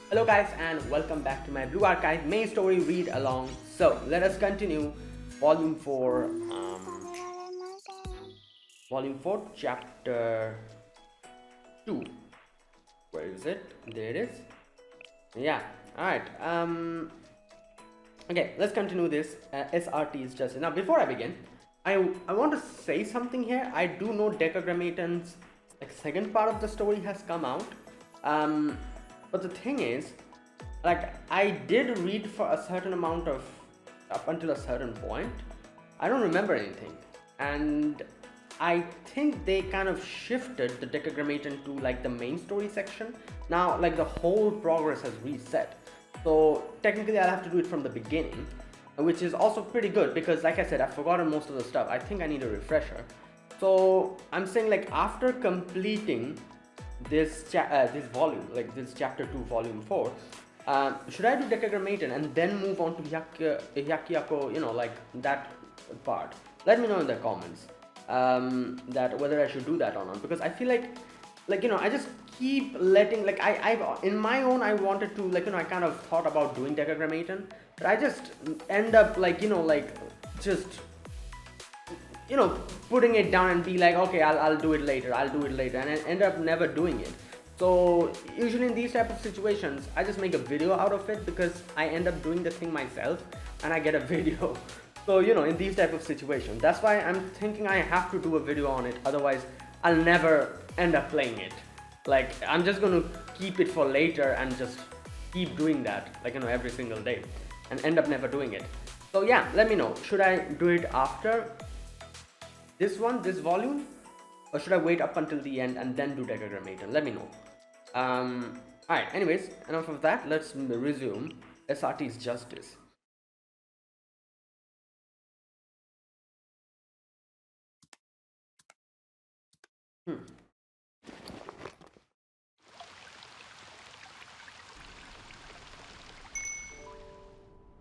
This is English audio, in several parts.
Hello guys and welcome back to my Blue Archive main story read along. So let us continue volume 4 volume 4 chapter 2. Where is it? There it is. Yeah. Alright. Okay, let's continue this. SRT is just now. Before I begin, I want to say something here. I do know Decagrammaton's second part of the story has come out. But the thing is, I did read for a certain amount of up until a certain point. I don't remember anything, and I think they kind of shifted the Decagrammaton to the main story section. Now the whole progress has reset, so technically I'll have to do it from the beginning, which is also pretty good because like I said, I've forgotten most of the stuff. I think I need a refresher. So I'm saying after completing this volume, this chapter 2 volume 4, should I do Decagrammaton and then move on to Hyakyako, that part? Let me know in the comments that whether I should do that or not, because I feel I just keep letting I've in my own I wanted to I kind of thought about doing Decagrammaton, but I just end up just putting it down and be okay, I'll do it later, and I end up never doing it. So usually in these type of situations I just make a video out of it because I end up doing the thing myself and I get a video. So in these type of situations, that's why I'm thinking I have to do a video on it, otherwise I'll never end up playing it. I'm just gonna keep it for later and just keep doing that every single day and end up never doing it. So yeah, let me know, should I do it after this volume, or should I wait up until the end and then do Decagrammaton? Let me know. Alright, anyways, enough of that. Let's resume SRT's Justice.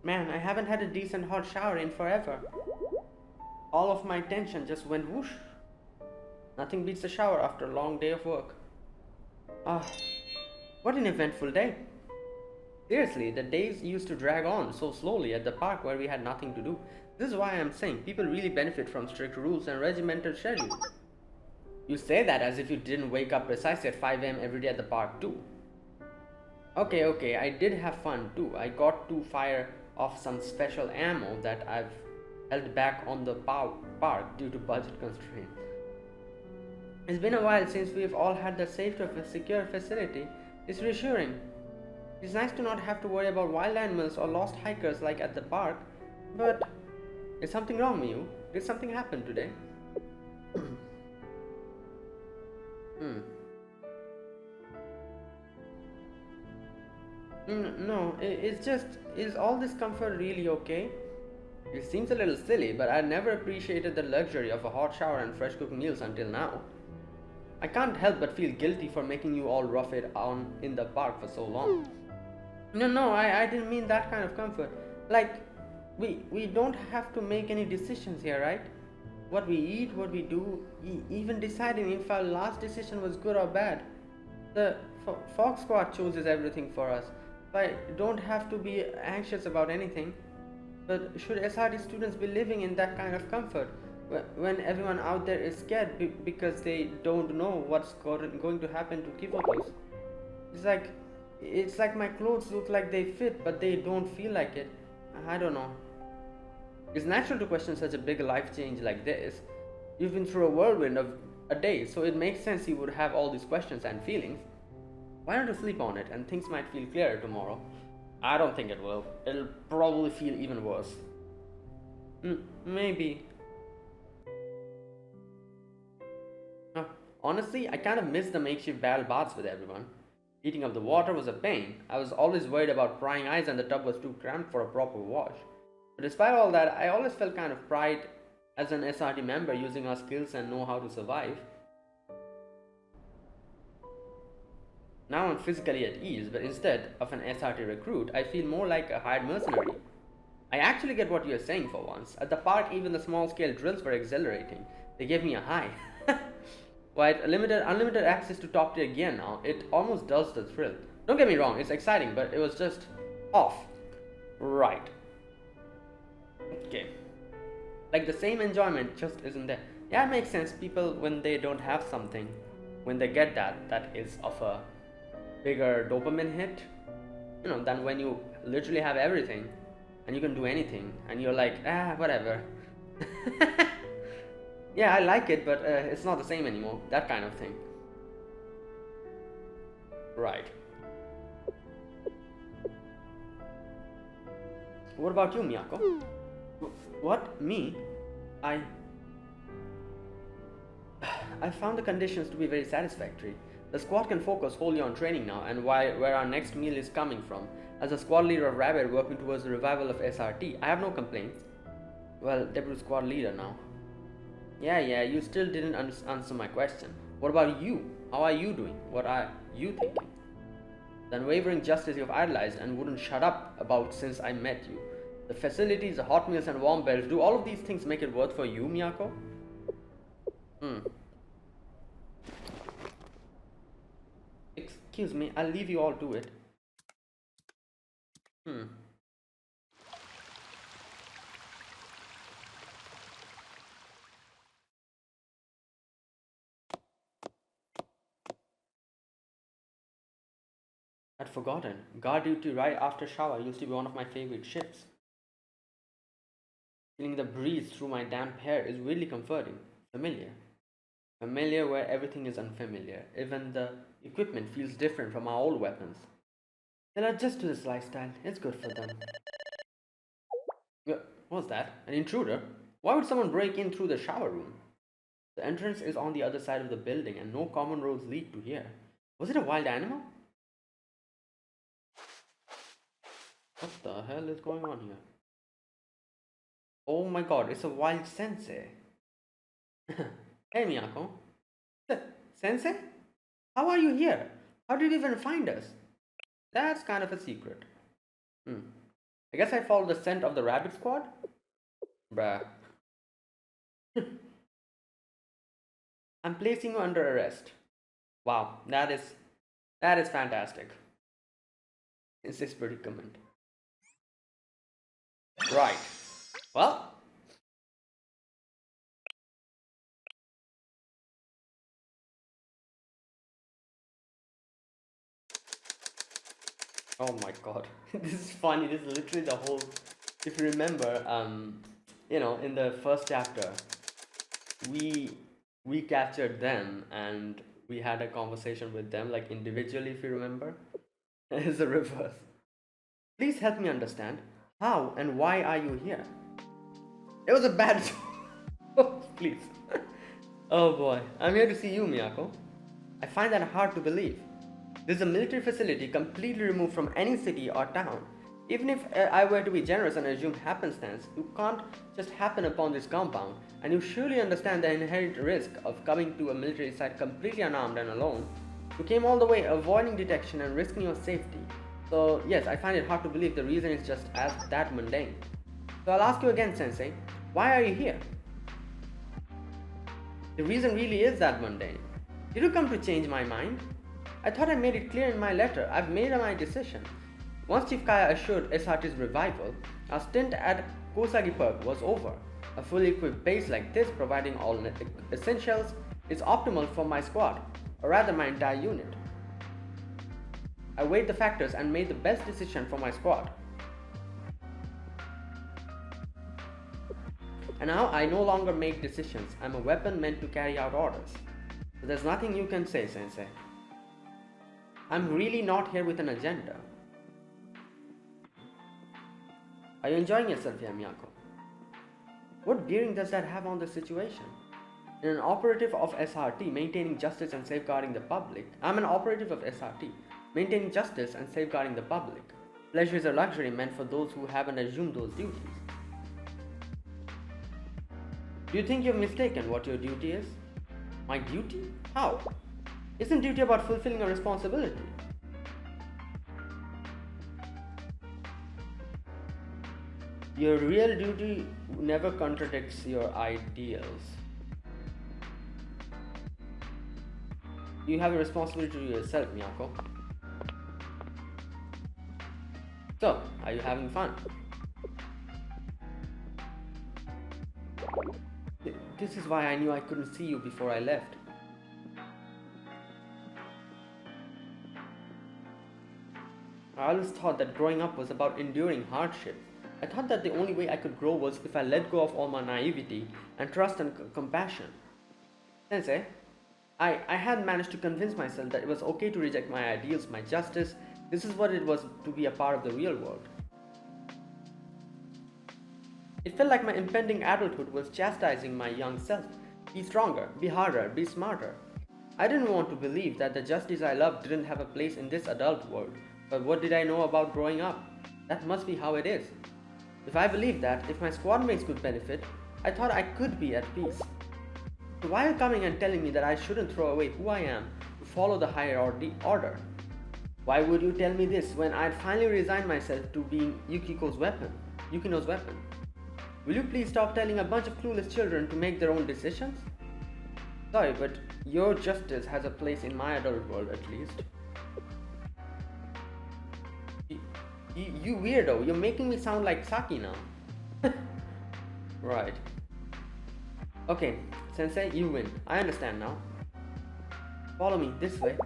Man, I haven't had a decent hot shower in forever. All of my tension just went whoosh. Nothing beats a shower after a long day of work. Ah, what an eventful day. Seriously, the days used to drag on so slowly at the park where we had nothing to do. This is why I'm saying people really benefit from strict rules and regimented schedules. You say that as if you didn't wake up precisely at 5 a.m. every day at the park too. Okay, I did have fun too. I got to fire off some special ammo that I've held back on the park due to budget constraints. It's been a while since we've all had the safety of a secure facility. It's reassuring. It's nice to not have to worry about wild animals or lost hikers like at the park. But is something wrong with you? Did something happen today? No, it's just, is all this comfort really okay? It seems a little silly, but I never appreciated the luxury of a hot shower and fresh cooked meals until now. I can't help but feel guilty for making you all rough it on in the park for so long. No, I didn't mean that kind of comfort. We don't have to make any decisions here, right? What we eat, what we do, even deciding if our last decision was good or bad. The Fox Squad chooses everything for us. I don't have to be anxious about anything. But should SRT students be living in that kind of comfort when everyone out there is scared because they don't know what's going to happen to Kivopos? It's like my clothes look like they fit, but they don't feel like it. I don't know. It's natural to question such a big life change like this. You've been through a whirlwind of a day, so it makes sense you would have all these questions and feelings. Why don't you sleep on it and things might feel clearer tomorrow? I don't think it will. It'll probably feel even worse. Maybe. Honestly, I kind of miss the makeshift barrel baths with everyone. Heating up the water was a pain. I was always worried about prying eyes and the tub was too cramped for a proper wash. But despite all that, I always felt kind of pride as an SRT member using our skills and know how to survive. Now I'm physically at ease, but instead of an SRT recruit, I feel more like a hired mercenary. I actually get what you're saying for once. At the park, even the small-scale drills were exhilarating. They gave me a high. While unlimited access to top-tier gear now, it almost dulls the thrill. Don't get me wrong, it's exciting, but it was just off. Right. Okay. Like the same enjoyment just isn't there. Yeah, it makes sense. People, when they don't have something, when they get that is of a bigger dopamine hit, than when you literally have everything and you can do anything and you're like, whatever. Yeah, I like it, but it's not the same anymore. That kind of thing. Right. What about you, Miyako? What? Me? I found the conditions to be very satisfactory. The squad can focus wholly on training now and where our next meal is coming from. As a squad leader of Rabbit working towards the revival of SRT, I have no complaints. Well, deputy squad leader now. Yeah, you still didn't answer my question. What about you? How are you doing? What are you thinking? The unwavering justice you've idolized and wouldn't shut up about since I met you. The facilities, the hot meals and warm beds, do all of these things make it worth for you, Miyako? Excuse me, I'll leave you all to it. I'd forgotten. Guard duty right after shower used to be one of my favorite shifts. Feeling the breeze through my damp hair is really comforting. Familiar. Familiar where everything is unfamiliar. Even the equipment feels different from our old weapons. They'll adjust to this lifestyle. It's good for them. What's that? An intruder? Why would someone break in through the shower room? The entrance is on the other side of the building and no common roads lead to here. Was it a wild animal? What the hell is going on here? Oh my god, it's a wild sensei. Hey Miyako. Sensei? How are you here? How did you even find us? That's kind of a secret. I guess I followed the scent of the rabbit squad? Bruh. I'm placing you under arrest. Wow, that is fantastic. It's this predicament. Right. Well. Oh my god. This is funny. This is literally the whole. If you remember, in the first chapter, we captured them and we had a conversation with them, like individually, if you remember. It's the reverse. Please help me understand. How and why are you here? It was a bad please. Oh boy. I'm here to see you, Miyako. I find that hard to believe. This is a military facility completely removed from any city or town. Even if I were to be generous and assume happenstance, you can't just happen upon this compound, and you surely understand the inherent risk of coming to a military site completely unarmed and alone. You came all the way avoiding detection and risking your safety. So yes, I find it hard to believe the reason is just as that mundane. So I'll ask you again, Sensei, why are you here? The reason really is that mundane. Did you come to change my mind? I thought I made it clear in my letter. I've made my decision. Once Chief Kaya assured SRT's revival, our stint at Kosagi Park was over. A fully equipped base like this, providing all essentials, is optimal for my squad, or rather my entire unit. I weighed the factors and made the best decision for my squad. And now I no longer make decisions. I'm a weapon meant to carry out orders. So there's nothing you can say, Sensei. I'm really not here with an agenda. Are you enjoying yourself here, Miyako? What bearing does that have on the situation? In an operative of SRT maintaining justice and safeguarding the public, I'm an operative of SRT maintaining justice and safeguarding the public. Pleasure is a luxury meant for those who haven't assumed those duties. Do you think you've mistaken what your duty is? My duty? How? Isn't duty about fulfilling a responsibility? Your real duty never contradicts your ideals. You have a responsibility to yourself, Miyako. So, are you having fun? This is why I knew I couldn't see you before I left. I always thought that growing up was about enduring hardship. I thought that the only way I could grow was if I let go of all my naivety and trust and compassion. Sensei, I had managed to convince myself that it was okay to reject my ideals, my justice. This is what it was to be a part of the real world. It felt like my impending adulthood was chastising my young self. Be stronger, be harder, be smarter. I didn't want to believe that the justice I loved didn't have a place in this adult world. But what did I know about growing up? That must be how it is. If I believed that, if my squad mates could benefit, I thought I could be at peace. So why are you coming and telling me that I shouldn't throw away who I am to follow the higher order? Why would you tell me this when I'd finally resigned myself to being Yukino's weapon? Will you please stop telling a bunch of clueless children to make their own decisions? Sorry, but your justice has a place in my adult world at least. You weirdo, you're making me sound like Saki now. Right. Okay, Sensei, you win. I understand now. Follow me this way.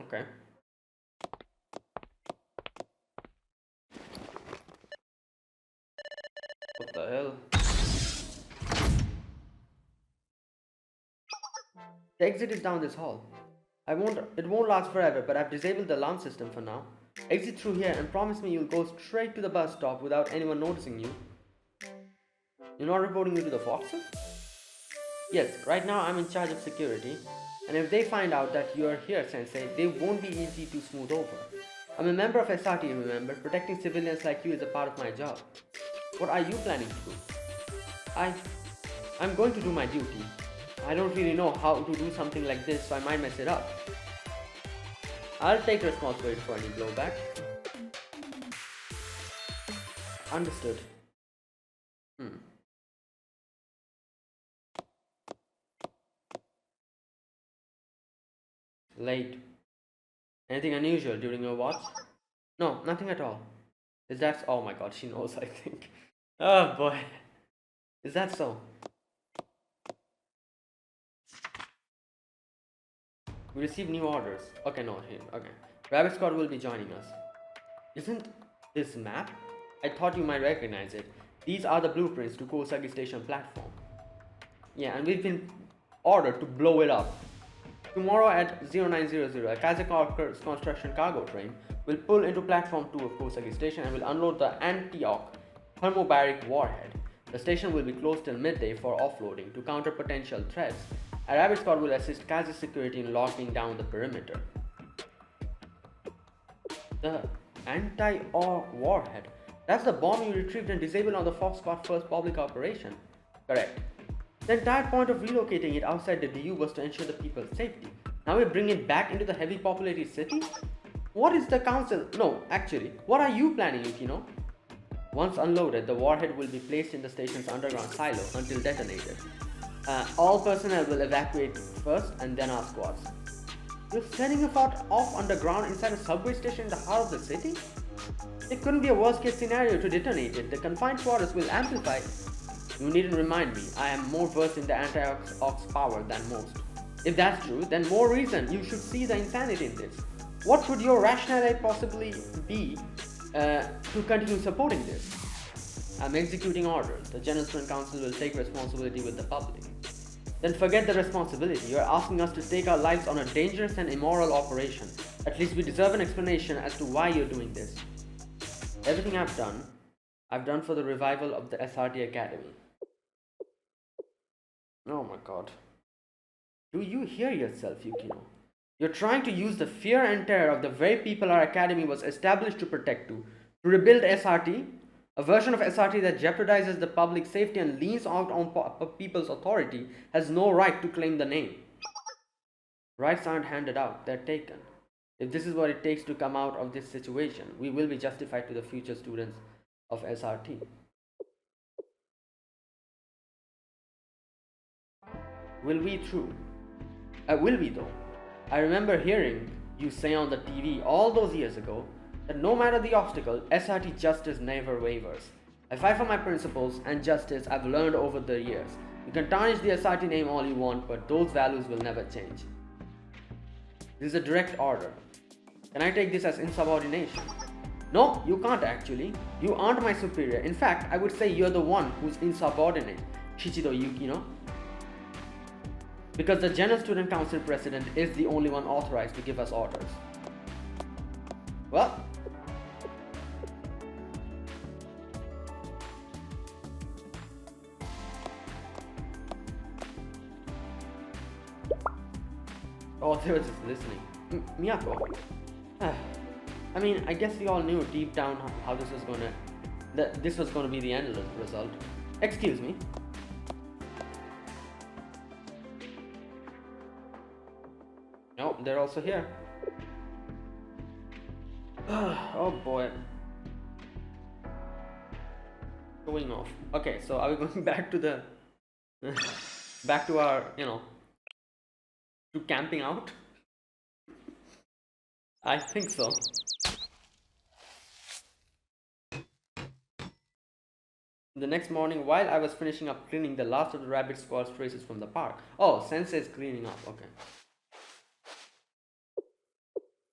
Okay. What the hell? The exit is down this hall. It won't last forever, but I've disabled the alarm system for now. Exit through here and promise me you'll go straight to the bus stop without anyone noticing you. You're not reporting me to the Foxes? Yes, right now I'm in charge of security, and if they find out that you're here, Sensei, they won't be easy to smooth over. I'm a member of SRT, remember? Protecting civilians like you is a part of my job. What are you planning to do? I'm going to do my duty. I don't really know how to do something like this, so I might mess it up. I'll take responsibility for any blowback. Understood. Late. Anything unusual during your watch? No, nothing at all. Is that... Oh my god, she knows, I think. Oh boy. Is that so? We received new orders. Okay, no, here. Okay. Rabbit Squad will be joining us. Isn't this map? I thought you might recognize it. These are the blueprints to Kosagi Station platform. Yeah, and we've been ordered to blow it up. Tomorrow at 0900, a Caerbannog construction cargo train will pull into platform 2 of Kosagi Station and will unload the Antioch thermobaric warhead. The station will be closed till midday for offloading to counter potential threats. A Rabbit Squad will assist Kazi's security in locking down the perimeter. The anti-ore warhead. That's the bomb you retrieved and disabled on the Fox Squad first public operation. Correct. The entire point of relocating it outside the DU was to ensure the people's safety. Now we bring it back into the heavy populated city? What is the council? No, actually, what are you planning, Yukino? Once unloaded, the warhead will be placed in the station's underground silo until detonated. All personnel will evacuate first and then our squads. You're sending a fort off underground inside a subway station in the heart of the city? It couldn't be a worst case scenario to detonate it. The confined quarters will amplify. You needn't remind me. I am more versed in the anti-ox power than most. If that's true, then more reason you should see the insanity in this. What could your rationale possibly be to continue supporting this? I'm executing orders. The General Student Council will take responsibility with the public. Then forget the responsibility. You're asking us to stake our lives on a dangerous and immoral operation. At least we deserve an explanation as to why you're doing this. Everything I've done for the revival of the SRT Academy. Oh my god. Do you hear yourself, Yukino? You're trying to use the fear and terror of the very people our academy was established to protect to rebuild SRT? A version of SRT that jeopardizes the public safety and leans out on people's authority has no right to claim the name. Rights aren't handed out, they're taken. If this is what it takes to come out of this situation, we will be justified to the future students of SRT. Will we though? I remember hearing You say on the TV all those years ago that no matter the obstacle, SRT justice never wavers. I fight for my principles and justice I've learned over the years. You can tarnish the SRT name all you want, but those values will never change. This is a direct order. Can I take this as insubordination? No, you can't actually. You aren't my superior. In fact, I would say you're the one who's insubordinate. Shichido Yukino. Because the General Student Council President is the only one authorized to give us orders. Well, oh, they were just listening. Miyako. I mean, I guess we all knew deep down how this was gonna be the end result. Excuse me. No, they're also here. Oh boy. Going off. Okay, so are we going back to the back to our, to camping out? I think so. The next morning, while I was finishing up cleaning the last of the rabbit squad's traces from the park. Oh, Sensei's cleaning up, okay.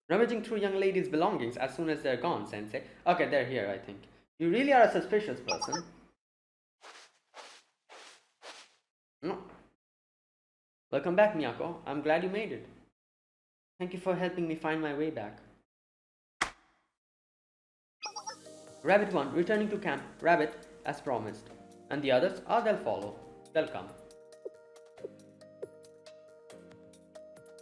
Rummaging through young ladies' belongings as soon as they're gone, Sensei. Okay, they're here, I think. You really are a suspicious person. No. Welcome back, Miyako. I'm glad you made it. Thank you for helping me find my way back. Rabbit 1, returning to camp. Rabbit, as promised. And the others? They'll follow. They'll come.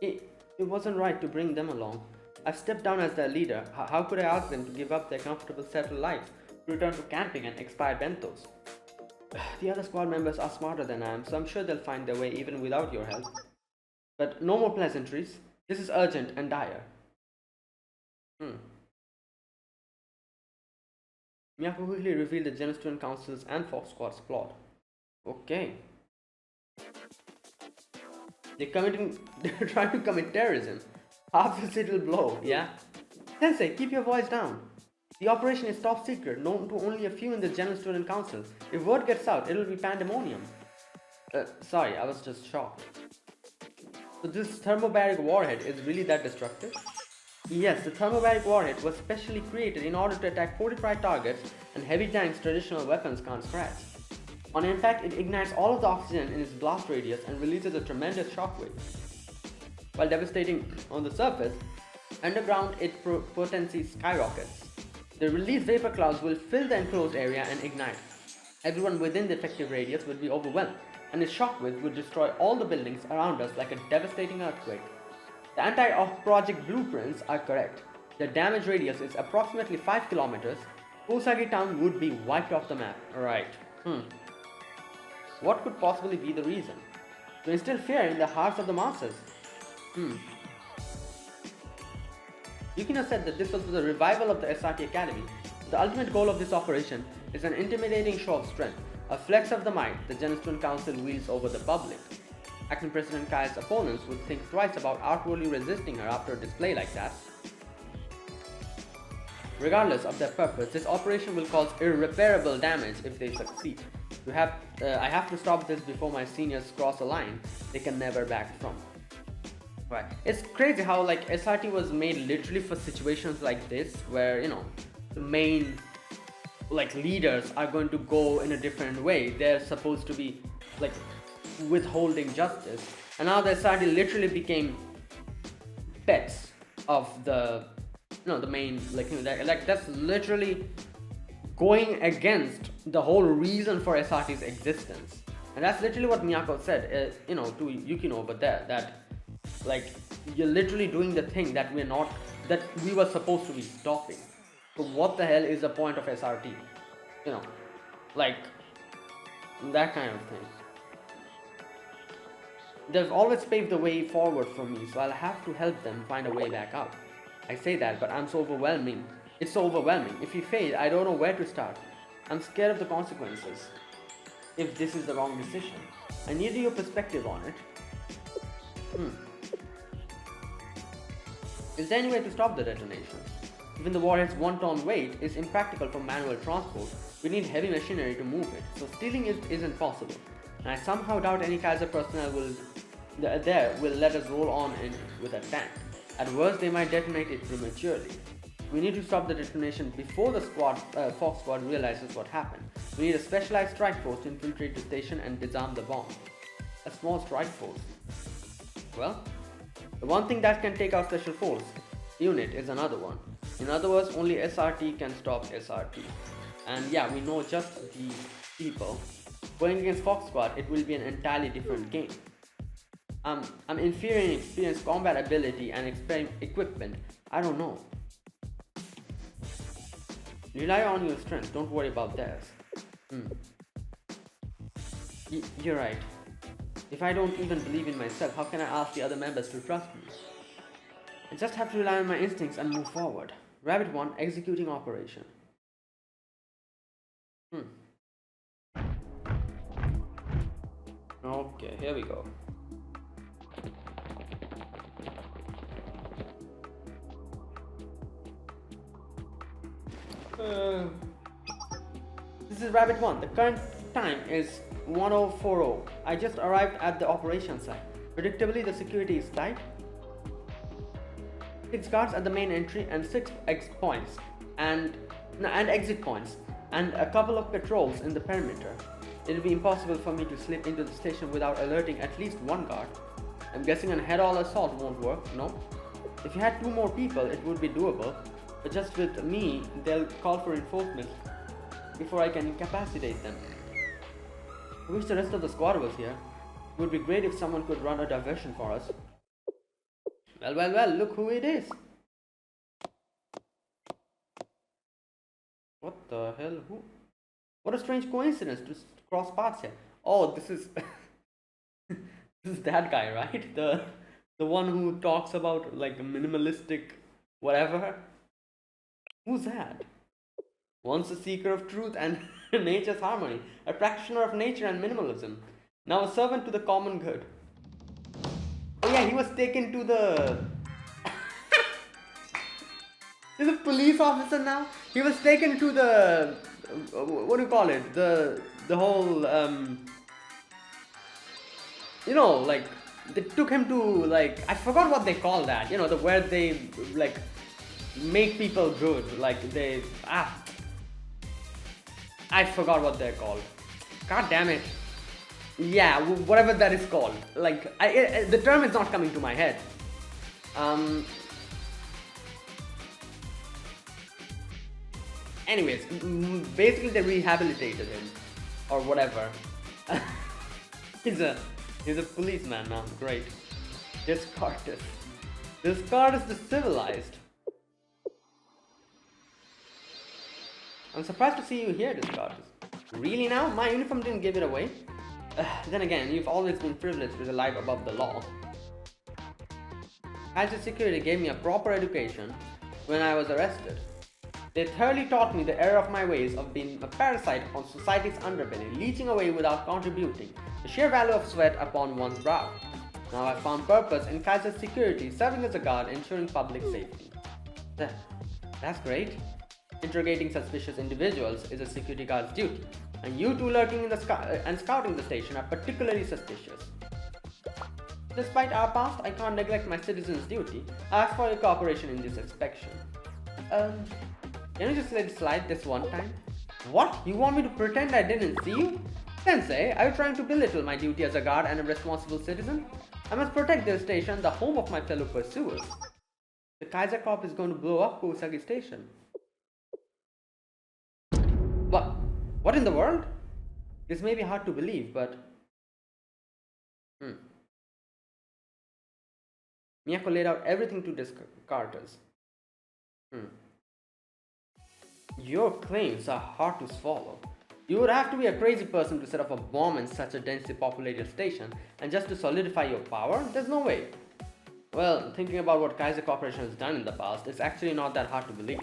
It wasn't right to bring them along. I've stepped down as their leader. How could I ask them to give up their comfortable settled lives, to return to camping and expired bentos? The other squad members are smarter than I am, so I'm sure they'll find their way even without your help. But no more pleasantries. This is urgent and dire. Miyako quickly revealed the General Student Council's and Fox Squad's plot. Okay. They're trying to commit terrorism. Half a little blow, yeah? Sensei, keep your voice down. The operation is top secret, known to only a few in the General Student Council. If word gets out, it'll be pandemonium. Sorry, I was just shocked. So this thermobaric warhead is really that destructive? Yes, the thermobaric warhead was specially created in order to attack fortified targets and heavy tanks traditional weapons can't scratch. On impact, it ignites all of the oxygen in its blast radius and releases a tremendous shockwave. While devastating on the surface, underground its potency skyrockets. The released vapor clouds will fill the enclosed area and ignite. Everyone within the effective radius will be overwhelmed, and its shockwave will destroy all the buildings around us like a devastating earthquake. The anti-off project blueprints are correct. The damage radius is approximately 5 kilometers. Osagi town would be wiped off the map. Right. What could possibly be the reason? To instill fear in the hearts of the masses. Yukino said that this was the revival of the SRT Academy. The ultimate goal of this operation is an intimidating show of strength, a flex of the might the General Student Council wields over the public. Acting President Kai's opponents would think twice about outwardly resisting her after a display like that. Regardless of their purpose, this operation will cause irreparable damage if they succeed. I have to stop this before my seniors cross a line they can never back from. Right. It's crazy how SRT was made literally for situations like this where, the main leaders are going to go in a different way. They're supposed to be withholding justice, and now the SRT literally became pets of the the main that's literally going against the whole reason for SRT's existence. And that's literally what Miyako said to Yukino over there, that you're literally doing the thing that we were supposed to be stopping. So what the hell is the point of SRT? That kind of thing. They've always paved the way forward for me, so I'll have to help them find a way back out. I say that, but it's so overwhelming. If we fail, I don't know where to start. I'm scared of the consequences if this is the wrong decision. I need your perspective on it. Is there any way to stop the detonation? Given the warhead's 1-ton weight is impractical for manual transport, we need heavy machinery to move it, so stealing it isn't possible. And I somehow doubt any Kaiser personnel will let us roll on in with a tank. At worst, they might detonate it prematurely. We need to stop the detonation before the Fox Squad realizes what happened. We need a specialized strike force to infiltrate the station and disarm the bomb. A small strike force. Well, the one thing that can take our special force unit is another one. In other words, only SRT can stop SRT. And yeah, we know just the people. Going against Fox Squad, it will be an entirely different game. I'm inferior in experience, combat ability, and equipment. I don't know. Rely on your strength, don't worry about theirs. You're right. If I don't even believe in myself, how can I ask the other members to trust me? I just have to rely on my instincts and move forward. Rabbit 1, executing operation. Okay, here we go. This is Rabbit 1. The current time is 1040. I just arrived at the operation site. Predictably, the security is tight. 6 guards at the main entry and 6 exit points and a couple of patrols in the perimeter. It will be impossible for me to slip into the station without alerting at least one guard. I'm guessing an head-on assault won't work, no? If you had 2 more people, it would be doable, but just with me, they'll call for reinforcements before I can incapacitate them. I wish the rest of the squad was here. It would be great if someone could run a diversion for us. Well, look who it is. What the hell? Who? What a strange coincidence to cross paths here. Oh, this is this is that guy, right? The one who talks about like minimalistic whatever. Who's that? Once a seeker of truth and nature's harmony, a practitioner of nature and minimalism, now a servant to the common good. Oh yeah, he was taken to the... He's a police officer now? He was taken to the... What do you call it? The whole... you know, like... They took him to, like... I forgot what they call that. You know, where they, like... make people good. Like, they... I forgot what they're called. God damn it. Yeah, whatever that is called. Like, the term is not coming to my head. Anyways, basically they rehabilitated him. Or whatever. He's a policeman now. Great. Descartes. Descartes the civilized. I'm surprised to see you here, Descartes. Really now? My uniform didn't give it away? Then again, you've always been privileged with a life above the law. Kaiser Security gave me a proper education when I was arrested. They thoroughly taught me the error of my ways of being a parasite on society's underbelly, leeching away without contributing, the sheer value of sweat upon one's brow. Now I've found purpose in Kaiser Security, serving as a guard, ensuring public safety. That's great. Interrogating suspicious individuals is a security guard's duty, and you two lurking in the sky and scouting the station are particularly suspicious. Despite our past, I can't neglect my citizen's duty. I ask for your cooperation in this inspection. Can you just let it slide this one time? What? You want me to pretend I didn't see you? Sensei, are you trying to belittle my duty as a guard and a responsible citizen? I must protect this station, the home of my fellow pursuers. The Kaiser Corp is going to blow up Kosagi Station. What in the world? This may be hard to believe, but... Miyako laid out everything to Descartes. Your claims are hard to swallow. You would have to be a crazy person to set off a bomb in such a densely populated station, and just to solidify your power? There's no way. Well, thinking about what Kaiser Corporation has done in the past, it's actually not that hard to believe.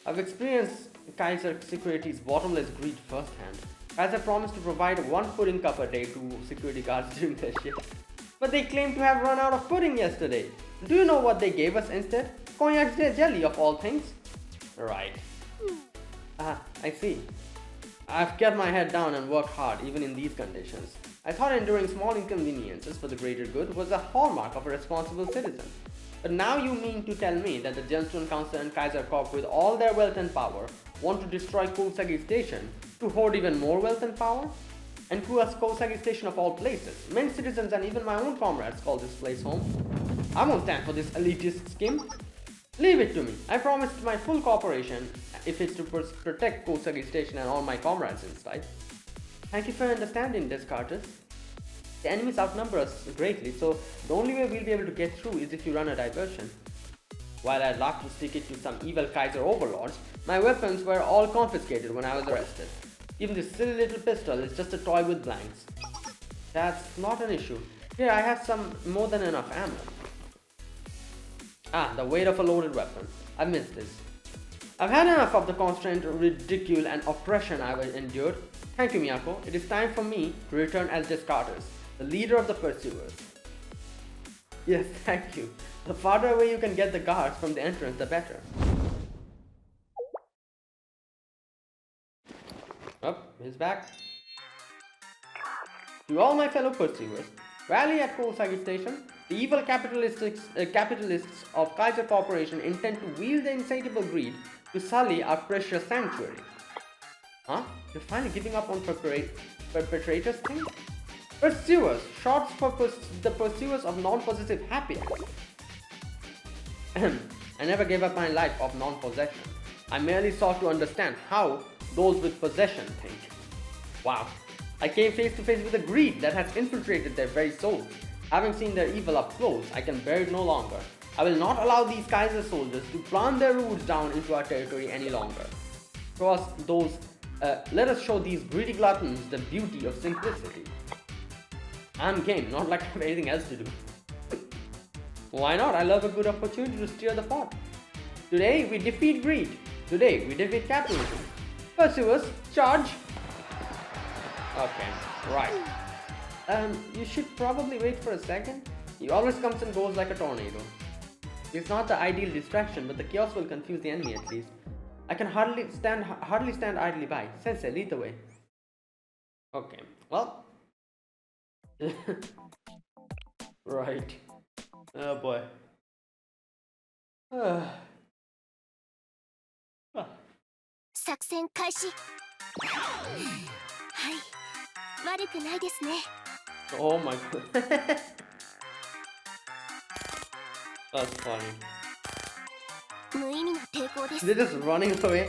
I've experienced Kaiser Security's bottomless greed firsthand. Kaiser promised to provide 1 pudding cup a day to security guards during their shift. But they claim to have run out of pudding yesterday. Do you know what they gave us instead? Cognac jelly of all things. Right. Ah, I see. I've kept my head down and worked hard even in these conditions. I thought enduring small inconveniences for the greater good was a hallmark of a responsible citizen. But now you mean to tell me that the Gemstone Council and Kaiser Corp, with all their wealth and power, want to destroy Kosagi Station to hoard even more wealth and power? And Kosagi Station of all places. Many citizens and even my own comrades call this place home. I won't stand for this elitist scheme. Leave it to me. I promised my full cooperation if it's to protect Kosagi Station and all my comrades inside. Thank you for understanding this, Cartus. The enemies outnumber us greatly, so the only way we'll be able to get through is if you run a diversion. While I'd love to stick it to some evil Kaiser overlords, my weapons were all confiscated when I was arrested. Even this silly little pistol is just a toy with blanks. That's not an issue. Here, I have some more than enough ammo. Ah, the weight of a loaded weapon. I've missed this. I've had enough of the constant ridicule and oppression I've endured. Thank you, Miyako. It is time for me to return as Descartes, the leader of the pursuers. Yes, thank you. The farther away you can get the guards from the entrance, the better. Oh, he's back. To all my fellow pursuers, rally at Kosagi Station. The evil capitalists of Kaiser Corporation intend to wield their insatiable greed to sully our precious sanctuary. Huh? You're finally giving up on perpetrators thing? Pursuers, shorts for the pursuers of non-possessive happiness. I never gave up my life of non-possession. I merely sought to understand how those with possession think. Wow. I came face to face with a greed that has infiltrated their very souls. Having seen their evil up close, I can bear it no longer. I will not allow these Kaiser soldiers to plant their roots down into our territory any longer. Let us show these greedy gluttons the beauty of simplicity. I'm game, not like I have anything else to do. Why not? I love a good opportunity to stir the pot. Today we defeat greed. Today we defeat capitalism. Pursuers, charge! Okay, right. You should probably wait for a second. He always comes and goes like a tornado. It's not the ideal distraction, but the chaos will confuse the enemy at least. I can hardly stand idly by. Sensei, lead the way. Okay, well. Right. Oh boy. 作戦開始。はい、悪くないですね。Oh my god. That's funny. 無意味な抵抗です。 They're just running away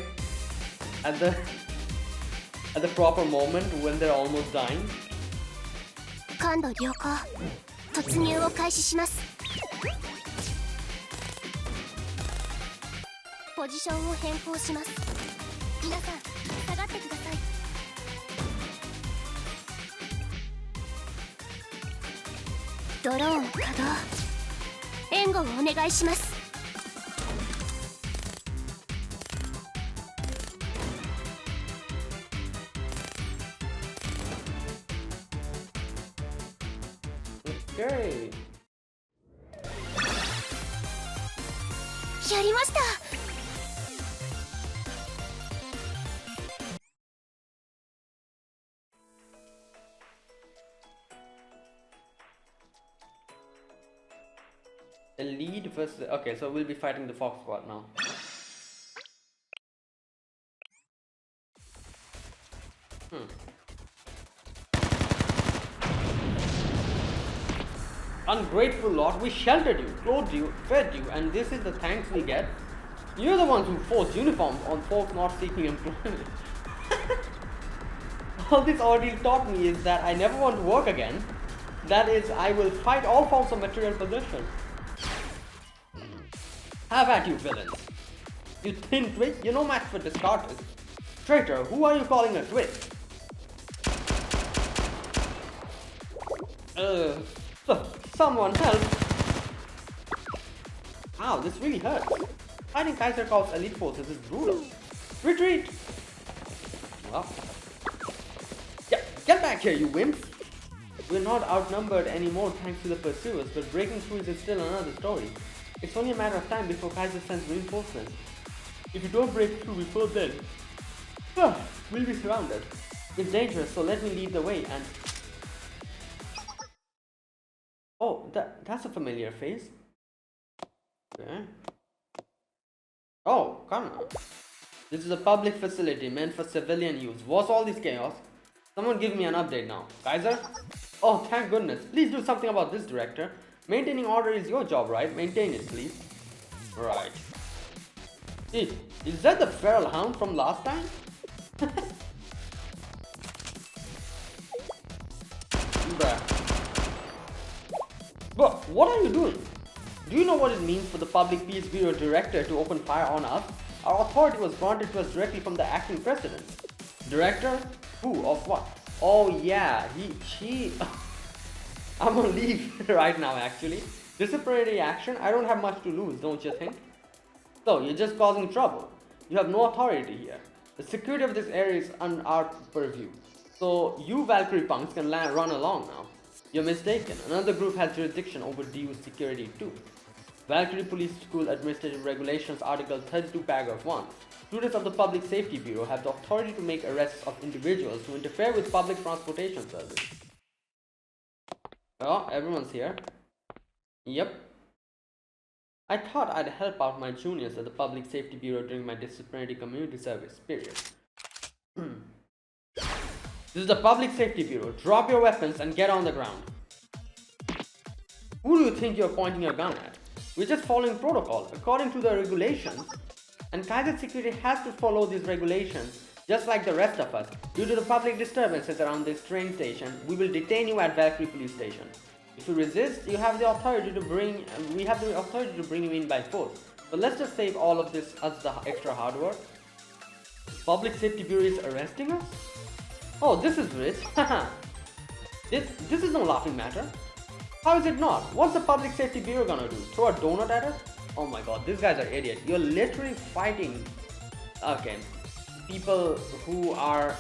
at the proper moment when they're almost dying. 感度良好。突入を開始します。ポジションを変更します。皆さん、下がってください。ドローン稼働。援護をお願いします。Okay. やりました。The lead versus... Okay, so we'll be fighting the Fox Squad now. Ungrateful lot, we sheltered you, clothed you, fed you, and this is the thanks we get? You're the ones who forced uniforms on folks not seeking employment. All this ordeal taught me is that I never want to work again. That is, I will fight all forms of material possession. Have at you, villains. You thin twig, you're no match for Descartes. Traitor, who are you calling a twig? Someone help! Ow, this really hurts. Fighting Kaiser Corp's elite forces is brutal. Retreat! Well. Yeah, get back here, you wimps! We're not outnumbered anymore thanks to the pursuers, but breaking through is still another story. It's only a matter of time before Kaiser sends reinforcements. If you don't break through before then, we'll be surrounded. It's dangerous, so let me lead the way and... Oh, that's a familiar face. Okay. Oh, come on. This is a public facility meant for civilian use. What's all this chaos? Someone give me an update now. Kaiser? Oh, thank goodness. Please do something about this, Director. Maintaining order is your job, right? Maintain it, please. Right. Is that the feral hound from last time? Bruh. But what are you doing? Do you know what it means for the Public Peace Bureau Director to open fire on us? Our authority was granted to us directly from the acting president. Director? Who? Of what? Oh yeah, she... I'm on leave right now actually. Disciplinary action? I don't have much to lose, don't you think? So, you're just causing trouble. You have no authority here. The security of this area is on our purview. So, you Valkyrie punks can run along now. You're mistaken. Another group has jurisdiction over DU's security too. Valkyrie Police School Administrative Regulations Article 32 Paragraph 1. Students of the Public Safety Bureau have the authority to make arrests of individuals who interfere with public transportation service. Oh, everyone's here. Yep. I thought I'd help out my juniors at the Public Safety Bureau during my disciplinary community service period. This is the Public Safety Bureau. Drop your weapons and get on the ground. Who do you think you're pointing your gun at? We're just following protocol, according to the regulations. And Kaiser Security has to follow these regulations, just like the rest of us. Due to the public disturbances around this train station, we will detain you at Valkyrie Police Station. If you resist, we have the authority to bring you in by force. But let's just save all of this as the extra hard work. Public Safety Bureau is arresting us? Oh, this is rich. This is no laughing matter. How is it not? What's the Public Safety Bureau gonna do? Throw a donut at us? Oh my god, these guys are idiots. You're literally fighting, okay, people who are,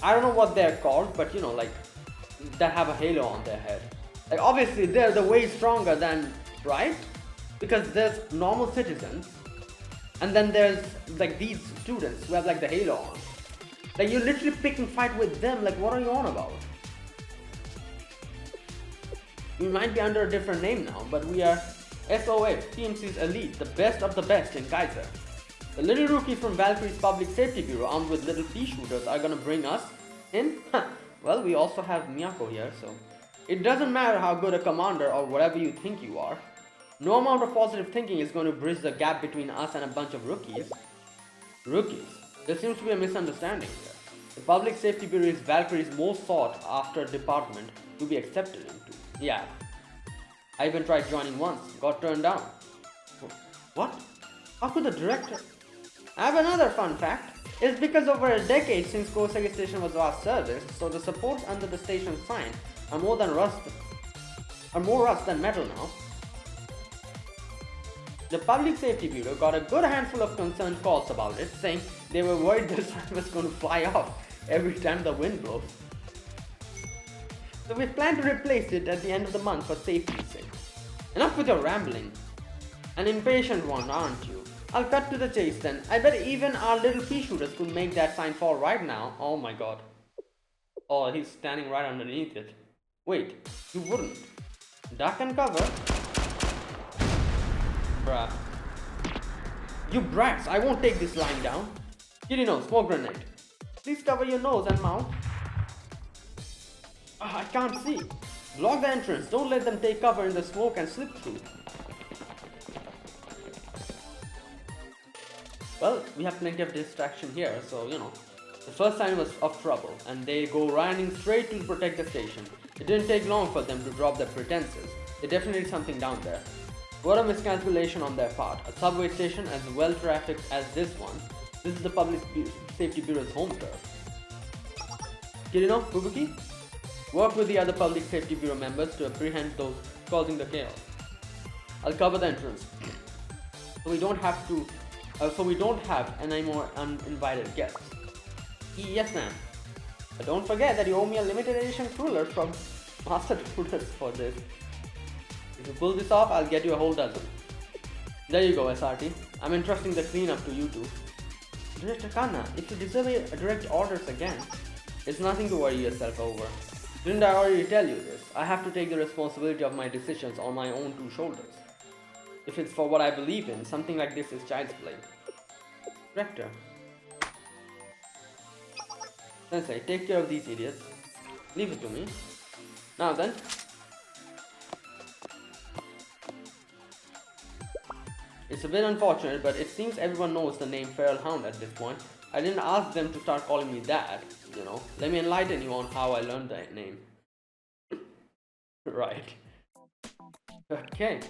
I don't know what they're called, but you know, like, that have a halo on their head. Like, obviously, they're the way stronger than, right? Because there's normal citizens, and then there's, like, these students who have, like, the halo on. Like, you're literally picking fight with them, like, what are you on about? We might be under a different name now, but we are SOF, PMC's elite, the best of the best in Kaiser. The little rookies from Valkyrie's Public Safety Bureau armed with little pea shooters are gonna bring us in? Well, we also have Miyako here, so... It doesn't matter how good a commander or whatever you think you are. No amount of positive thinking is going to bridge the gap between us and a bunch of rookies. Rookies? There seems to be a misunderstanding here. The Public Safety Bureau is Valkyrie's most sought after department to be accepted into. Yeah. I even tried joining once, got turned down. What? How could the director... I have another fun fact. It's because over a decade since Kosagi Station was last serviced, so the supports under the station's sign are more rust than metal now. The Public Safety Bureau got a good handful of concerned calls about it, saying they were worried the sign was going to fly off every time the wind blows. So we plan to replace it at the end of the month for safety's sake. Enough with your rambling. An impatient one, aren't you? I'll cut to the chase then. I bet even our little pea shooters could make that sign fall right now. Oh my god. Oh, he's standing right underneath it. Wait, you wouldn't. Duck and cover? Bruh. You brats, I won't take this lying down. Kirino, smoke grenade. Please cover your nose and mouth. I can't see. Block the entrance. Don't let them take cover in the smoke and slip through. Well, we have plenty of distraction here, so you know. The first sign was of trouble, and they go running straight to protect the station. It didn't take long for them to drop their pretenses. They definitely something down there. What a miscalculation on their part. A subway station as well trafficked as this one. This is the Public Safety Bureau's home turf. Kirino, Fubuki? Work with the other Public Safety Bureau members to apprehend those causing the chaos. I'll cover the entrance. So we don't have any more uninvited guests. Yes, ma'am. But don't forget that you owe me a limited edition cruller from master tutors for this. If you pull this off, I'll get you a whole dozen. There you go, SRT. I'm entrusting the cleanup to you two. Director Kanna, if you disobey direct orders again, it's nothing to worry yourself over. Didn't I already tell you this? I have to take the responsibility of my decisions on my own two shoulders. If it's for what I believe in, something like this is child's play. Director. Sensei, take care of these idiots. Leave it to me. Now then. It's a bit unfortunate, but it seems everyone knows the name Feral Hound at this point. I didn't ask them to start calling me that, you know. Let me enlighten you on how I learned that name. Right. Okay.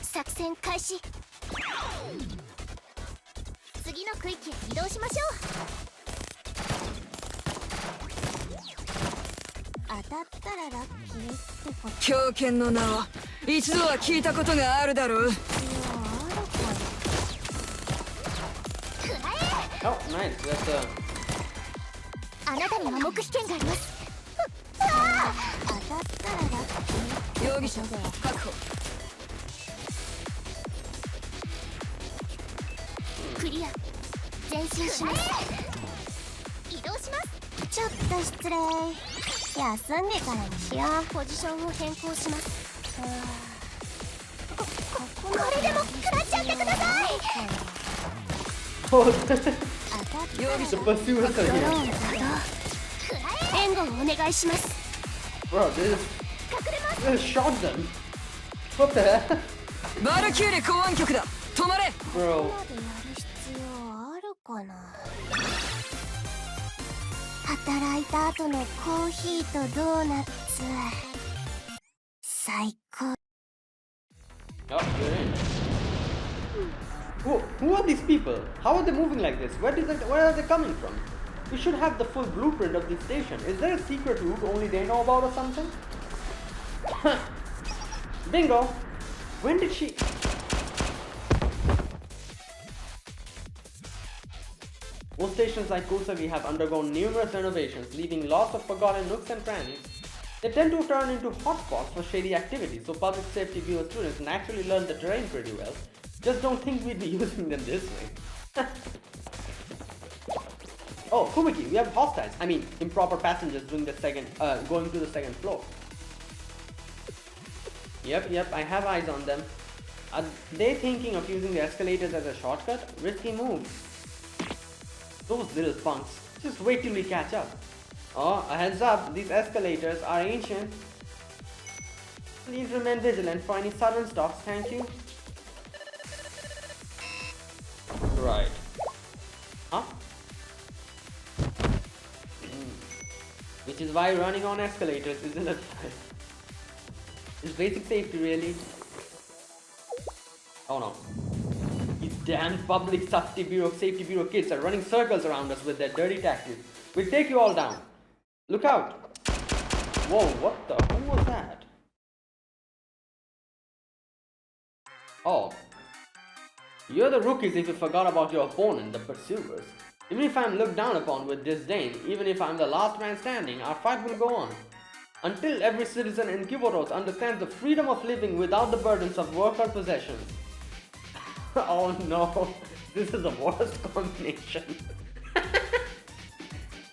作戦開始。次の区域へ移動しましょう。当たったらラッキーってこと。狂犬の名を一度は聞いたことがあるだろう。 Oh, nice. That's あなたには黙秘権があります。当たったらラッキー。容疑者確保。クリア。前進します。移動します。ちょっと失礼。休んでからにしよう。ポジションを変更します。これでも食らっちゃってください。 oh, the pursuers are here. 援護をお願いします。 Bro, this shot them. What the hell? バルキューレ公安局だ。止まれ。 Bro. までやる必要あるかな。働いた後のコーヒーとドーナツ最高。 Oh, you're in. Who are these people? How are they moving like this? Where are they coming from? We should have the full blueprint of this station. Is there a secret route only they know about or something? Bingo! When did she... Most stations like Kusagi have undergone numerous renovations, leaving lots of forgotten nooks and crannies. They tend to turn into hotspots for shady activities, so public safety bureau students naturally learn the terrain pretty well. Just don't think we'd be using them this way. Oh, Kubiki, we have hostiles. I mean, improper passengers doing the going to the second floor. Yep, I have eyes on them. Are they thinking of using the escalators as a shortcut? Risky moves. Those little punks. Just wait till we catch up. Oh, a heads up, these escalators are ancient. Please remain vigilant for any sudden stops, thank you. Right. Huh? Which is why running on escalators isn't a threat. It's basic safety, really. Oh no. These damn public safety bureau kids are running circles around us with their dirty tactics. We'll take you all down. Look out! Whoa, what the? Who was that? Oh. You're the rookies if you forgot about your opponent, the pursuers. Even if I'm looked down upon with disdain, even if I'm the last man standing, our fight will go on. Until every citizen in Kiboros understands the freedom of living without the burdens of work or possessions. Oh no, this is the worst combination.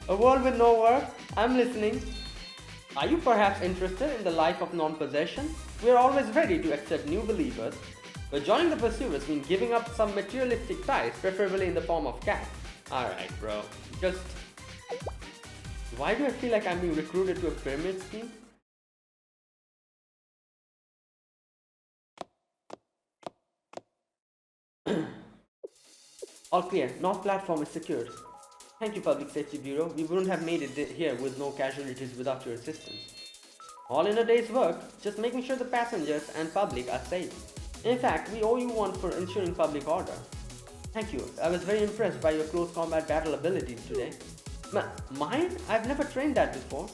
A world with no work? I'm listening. Are you perhaps interested in the life of non-possession? We are always ready to accept new believers. But joining the pursuers means giving up some materialistic ties, preferably in the form of cash. Alright, bro. Just... Why do I feel like I'm being recruited to a pyramid scheme? All clear. North platform is secured. Thank you, Public Safety Bureau. We wouldn't have made it here with no casualties without your assistance. All in a day's work, just making sure the passengers and public are safe. In fact, we owe you one for ensuring public order. Thank you. I was very impressed by your close combat battle abilities today. Mine? I've never trained that before.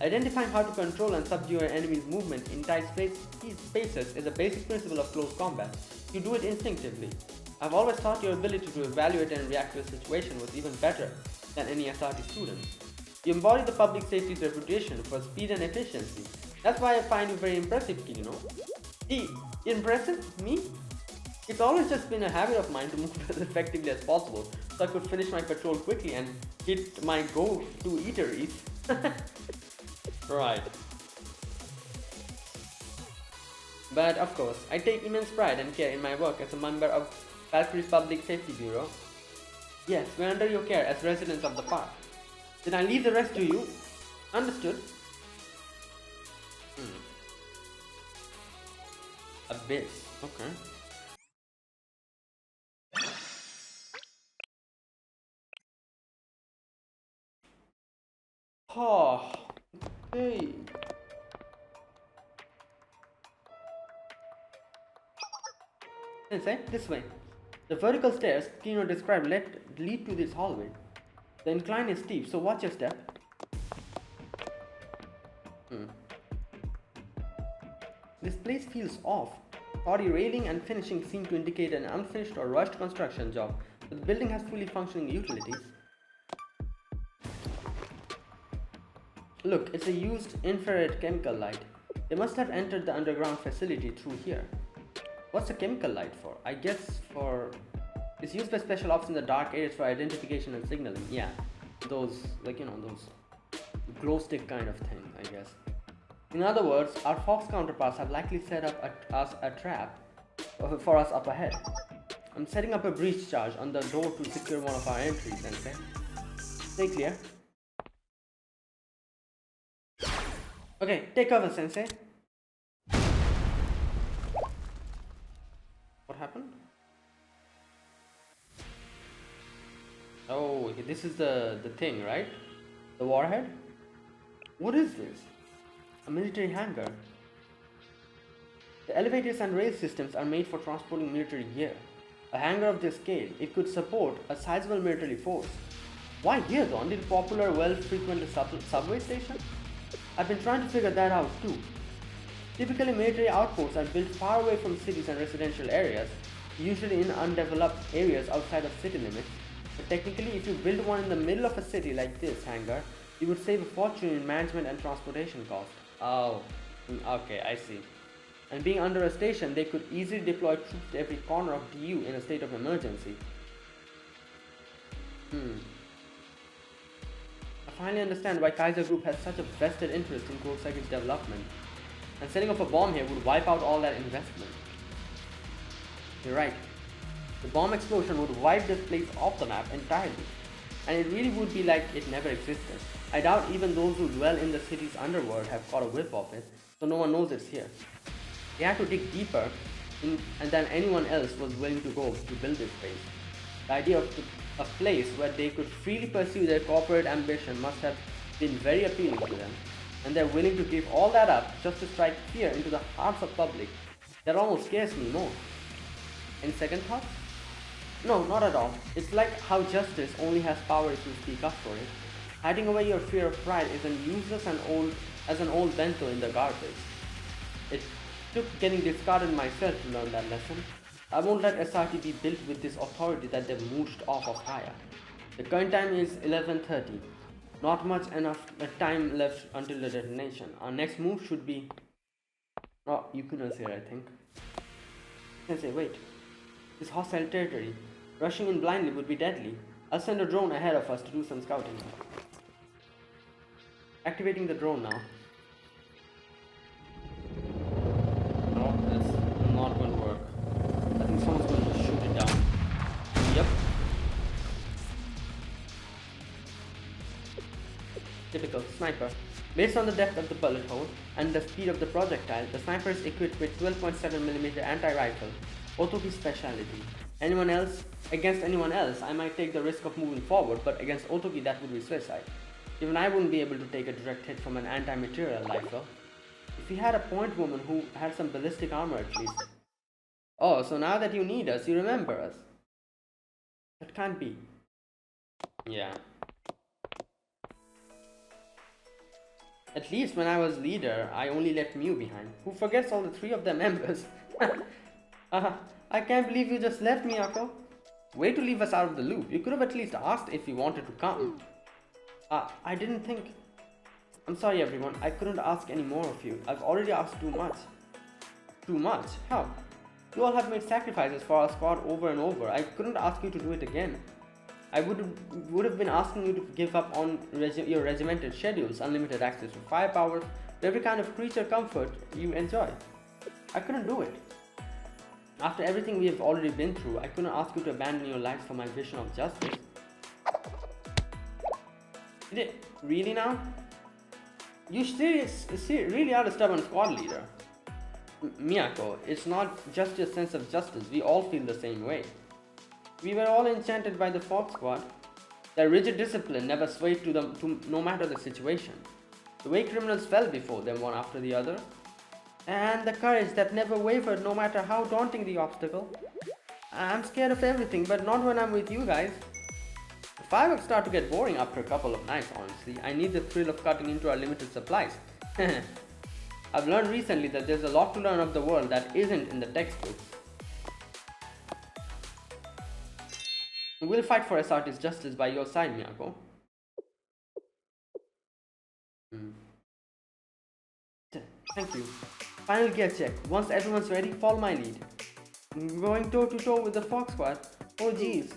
Identifying how to control and subdue an enemy's movement in tight spaces is a basic principle of close combat. You do it instinctively. I've always thought your ability to evaluate and react to a situation was even better than any SRT student. You embody the public safety's reputation for speed and efficiency. That's why I find you very impressive, kid, you know. See, impressive? Me? It's always just been a habit of mine to move as effectively as possible so I could finish my patrol quickly and hit my go-to eateries. Right. But of course, I take immense pride and care in my work as a member of Valkyrie's Public Safety Bureau. Yes, we're under your care as residents of the park. Then I leave the rest to you. Understood? Abyss. Okay. Oh, okay. Sensei, this way. The vertical stairs Kino described lead to this hallway. The incline is steep, so watch your step. This place feels off. Body railing and finishing seem to indicate an unfinished or rushed construction job, but the building has fully functioning utilities. Look, it's a used infrared chemical light. They must have entered the underground facility through here. What's a chemical light for? I guess for... It's used by special ops in the dark areas for identification and signaling. Yeah, those, like, you know, those glow stick kind of thing, I guess. In other words, our Fox counterparts have likely set up a trap for us up ahead. I'm setting up a breach charge on the door to secure one of our entries, Sensei. Stay clear. Okay, take cover, Sensei. What happened? Oh, this is the thing, right? The warhead? What is this? A military hangar. The elevators and rail systems are made for transporting military gear. A hangar of this scale, it could support a sizable military force. Why here though? Only the popular, well-frequented subway station? I've been trying to figure that out too. Typically, military outposts are built far away from cities and residential areas, usually in undeveloped areas outside of city limits. But technically, if you build one in the middle of a city like this hangar, you would save a fortune in management and transportation cost. Oh, okay, I see. And being under a station, they could easily deploy troops to every corner of DU in a state of emergency. I finally understand why Kaiser Group has such a vested interest in Kurosaki's development. And setting up a bomb here would wipe out all that investment. You're right. The bomb explosion would wipe this place off the map entirely. And it really would be like it never existed. I doubt even those who dwell in the city's underworld have caught a whiff of it, so no one knows it's here. They had to dig deeper than anyone else was willing to go to build this place. The idea of a place where they could freely pursue their corporate ambition must have been very appealing to them, and they're willing to give all that up just to strike fear into the hearts of public. That almost scares me more. Any second thoughts? No, not at all. It's like how justice only has power if you speak up for it. Hiding away your fear of pride is as useless as an old bento in the garbage. It took getting discarded myself to learn that lesson. I won't let SRT be built with this authority that they've mooshed off of higher. The current time is 11:30. Not much enough time left until the detonation. Our next move should be... Oh, Yukuno's here, I think. Sensei, wait. This hostile territory. Rushing in blindly would be deadly. I'll send a drone ahead of us to do some scouting. Activating the drone now. No, that's not going to work. I think someone's going to shoot it down. Yep. Typical sniper. Based on the depth of the bullet hole and the speed of the projectile, the sniper is equipped with 12.7mm anti-rifle, Otoki's specialty. Against anyone else, I might take the risk of moving forward, but against Otoki that would be suicide. Even I wouldn't be able to take a direct hit from an anti-material rifle. If we had a point woman who had some ballistic armor at least. Oh, so now that you need us, you remember us. That can't be. Yeah. At least when I was leader, I only left Mew behind. Who forgets all the three of their members? I can't believe you just left, Miyako. Way to leave us out of the loop. You could have at least asked if you wanted to come. I didn't think... I'm sorry everyone, I couldn't ask any more of you. I've already asked too much. Too much? How? You all have made sacrifices for our squad over and over. I couldn't ask you to do it again. I would have been asking you to give up on your regimented schedules, unlimited access to firepower, to every kind of creature comfort you enjoy. I couldn't do it. After everything we have already been through, I couldn't ask you to abandon your lives for my vision of justice. Did it really now? You really are a stubborn squad leader. Miyako, it's not just your sense of justice, we all feel the same way. We were all enchanted by the Fox Squad. Their rigid discipline never swayed to them no matter the situation. The way criminals fell before them one after the other. And the courage that never wavered no matter how daunting the obstacle. I'm scared of everything, but not when I'm with you guys. Fireworks start to get boring after a couple of nights, honestly. I need the thrill of cutting into our limited supplies. I've learned recently that there's a lot to learn of the world that isn't in the textbooks. We'll fight for SRT's justice by your side, Miyako. Thank you. Final gear check. Once everyone's ready, follow my lead. Going toe to toe with the Fox Squad? Oh geez.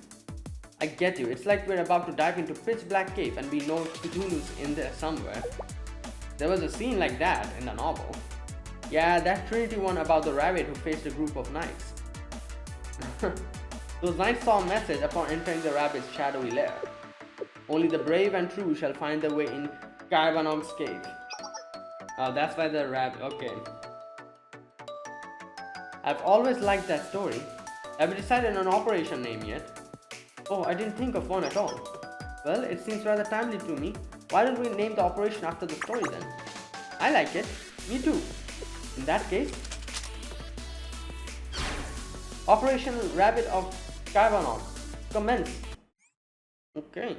I get you. It's like we're about to dive into pitch black cave and we know Cthulhu's in there somewhere. There was a scene like that in the novel. Yeah, that Trinity one about the rabbit who faced a group of knights. Those knights saw a message upon entering the rabbit's shadowy lair. Only the brave and true shall find their way in Caerbannogg's cave. Oh, that's why the rabbit... okay. I've always liked that story. Have you decided on an operation name yet? Oh, I didn't think of one at all. Well, it seems rather timely to me. Why don't we name the operation after the story then? I like it. Me too. In that case... Operation Rabbit of Caerbannog. Commence. Okay.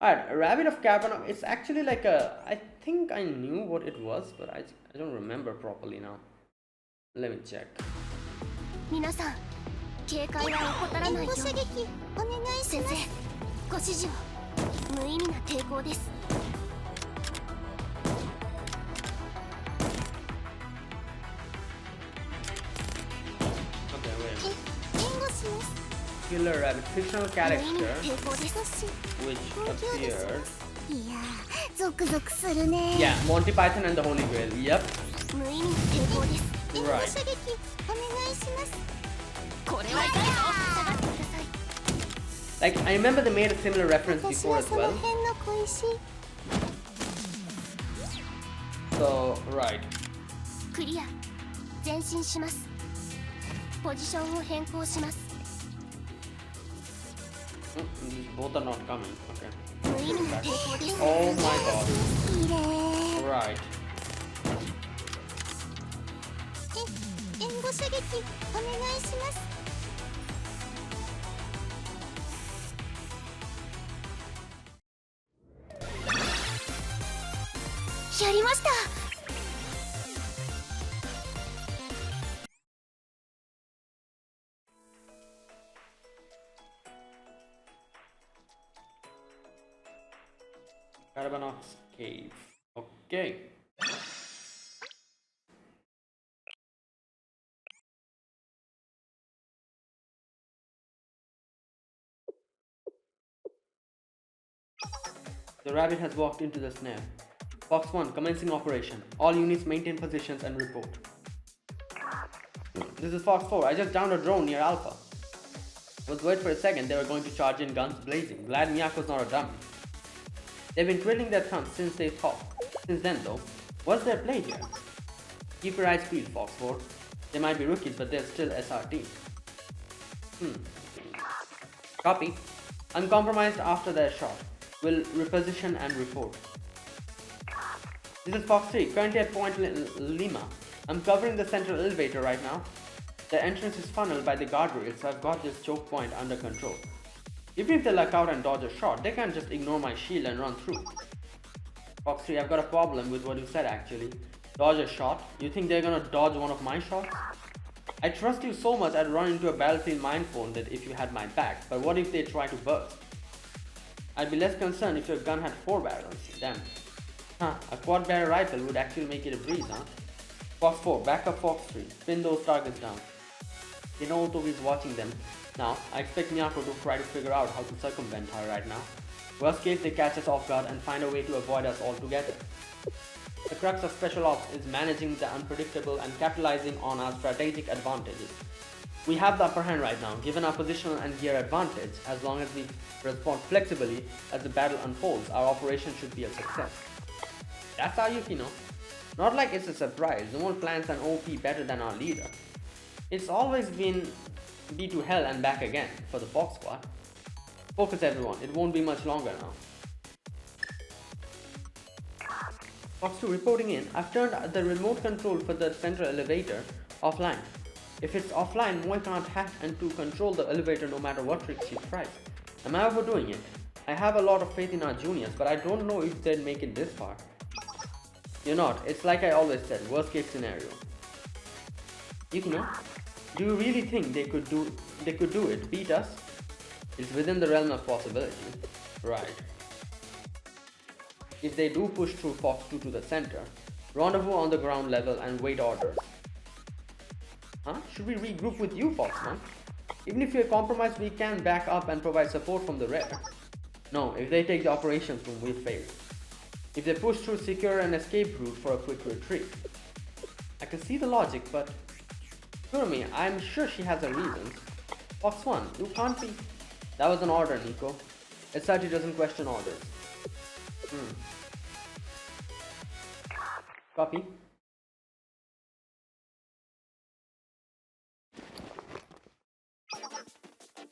Alright, Rabbit of Caerbannog. It's actually like a... I think I knew what it was, but I don't remember properly now. Let me check. 皆さん、警戒は怠らないように。先生、ご指示を。無意味な抵抗です。Okay, wait. Killer Rabbit, fictional character which appeared. Yeah, Monty Python and the Holy Grail. Yep. Right. Like, I remember they made a similar reference before as well. So, right. Both are not coming. Okay. Oh my god. Right. Caerbannogg's cave. Okay. The rabbit has walked into the snare. Fox 1, commencing operation. All units maintain positions and report. This is Fox 4. I just downed a drone near Alpha. I was worried for a second they were going to charge in guns blazing. Glad Miyako's not a dummy. They've been twiddling their thumbs since they talked. Since then though, what's their play here? Keep your eyes peeled, Fox 4. They might be rookies, but they're still SRT. Copy. Uncompromised after their shot. Will reposition and report. This is Fox 3, currently at Point Lima. I'm covering the central elevator right now. The entrance is funneled by the guardrail, so I've got this choke point under control. Even if they luck out and dodge a shot, they can't just ignore my shield and run through. Fox 3, I've got a problem with what you said actually. Dodge a shot? You think they're gonna dodge one of my shots? I trust you so much I'd run into a battlefield minefield if you had my back, but what if they try to burst? I'd be less concerned if your gun had 4 barrels. Damn. Huh, a quad barrel rifle would actually make it a breeze, huh? Fox 4, back up Fox 3, pin those targets down. They know Togi's watching them. Now, I expect Miyako to try to figure out how to circumvent her right now. Worst case, they catch us off guard and find a way to avoid us altogether. The crux of special ops is managing the unpredictable and capitalizing on our strategic advantages. We have the upper hand right now, given our positional and gear advantage. As long as we respond flexibly as the battle unfolds, our operation should be a success. That's how you know. Not like it's a surprise, no one plans an OP better than our leader. It's always been be to hell and back again for the Fox Squad. Focus everyone, it won't be much longer now. Fox 2 reporting in. I've turned the remote control for the central elevator offline. If it's offline, Moe can't hack and to control the elevator no matter what tricks she tries. Am I overdoing it? I have a lot of faith in our juniors, but I don't know if they'd make it this far. You're not. It's like I always said, worst case scenario. Yukino, do you really think they could do it? Beat us? It's within the realm of possibility. Right. If they do push through Fox 2 to the center, rendezvous on the ground level and wait orders. Huh? Should we regroup with you, Fox 1? Even if you're compromised, we can back up and provide support from the rear. No, if they take the operations room, we'll fail. If they push through, secure an escape route for a quick retreat. I can see the logic, but sure me, I'm sure she has her reasons. Fox 1, you can't be... That was an order, Nico. SRT doesn't question orders. Copy.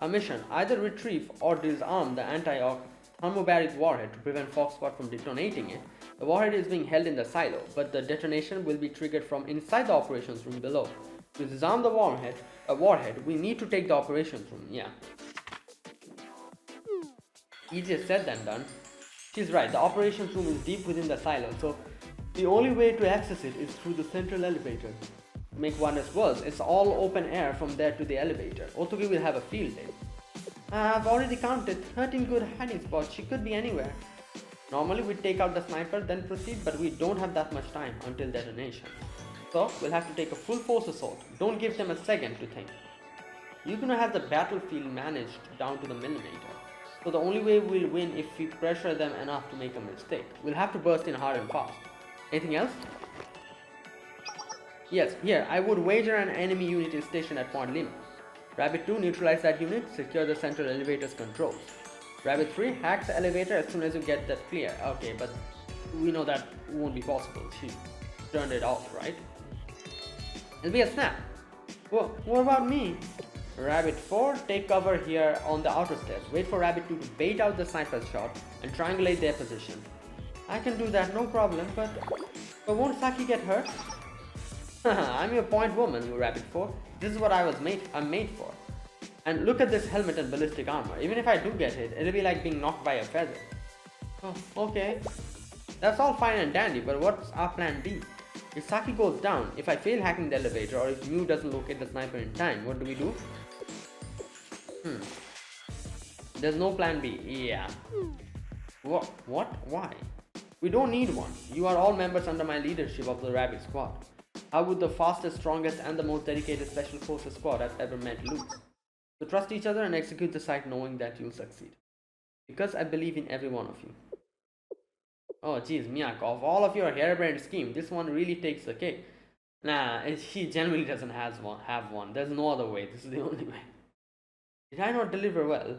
A mission, either retrieve or disarm the anti-thermobaric warhead to prevent Fox Squad from detonating it. The warhead is being held in the silo, but the detonation will be triggered from inside the operations room below. To disarm the warhead, we need to take the operations room, yeah. Easier said than done. She's right, the operations room is deep within the silo, so the only way to access it is through the central elevator. To make matters worse, it's all open air from there to the elevator. Otogi will have a field day. I've already counted 13 good hiding spots, she could be anywhere. Normally we'd take out the sniper, then proceed, but we don't have that much time until detonation. So, we'll have to take a full force assault. Don't give them a second to think. Yukuno has the battlefield managed down to the millimeter. So the only way we'll win if we pressure them enough to make a mistake. We'll have to burst in hard and fast. Anything else? Yes, here, I would wager an enemy unit is stationed at Point Lima. Rabbit 2, neutralize that unit, secure the central elevator's controls. Rabbit 3, hack the elevator as soon as you get that clear. Okay, but we know that won't be possible. She turned it off, right? It'll be a snap. Whoa, what about me? Rabbit 4, take cover here on the outer stairs. Wait for Rabbit 2 to bait out the sniper's shot and triangulate their position. I can do that, no problem, but won't Saki get hurt? I'm your point woman, you Rabbit 4. This is what I'm made for. And look at this helmet and ballistic armor. Even if I do get hit, it'll be like being knocked by a feather. Oh, okay. That's all fine and dandy, but what's our plan B? If Saki goes down, if I fail hacking the elevator, or if Mew doesn't locate the sniper in time, what do we do? There's no plan B. Yeah. What? Why? We don't need one. You are all members under my leadership of the Rabbit Squad. How would the fastest, strongest, and the most dedicated Special Forces squad I've ever met lose? So trust each other and execute the site knowing that you'll succeed. Because I believe in every one of you. Oh geez, Miyako, of all of your harebrained scheme, this one really takes the cake. Nah, she genuinely doesn't have one. There's no other way. This is the only way. Did I not deliver well?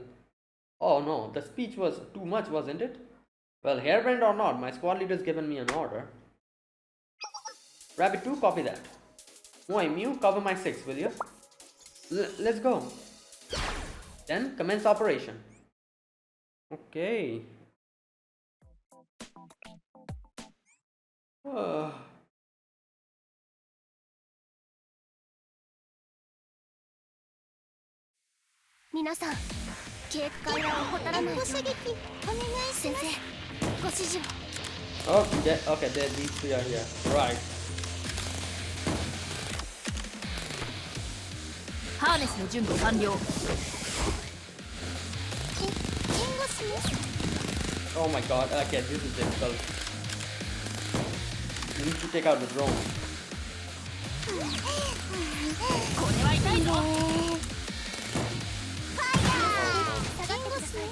Oh no, the speech was too much, wasn't it? Well, harebrained or not, my squad leader's given me an order. Rabbit 2, copy that. Moe, Mew, cover my 6, will you? Let's go. Then, commence operation. Okay. Minasan, 警戒は怠らないように。お願い先生、ご指示を。Okay, these three are here. Right. ハーネスの準備完了。援護します。 Oh my god, okay, this is difficult. You need to take out the drone. これは痛いぞ。ファイヤー。下がってください。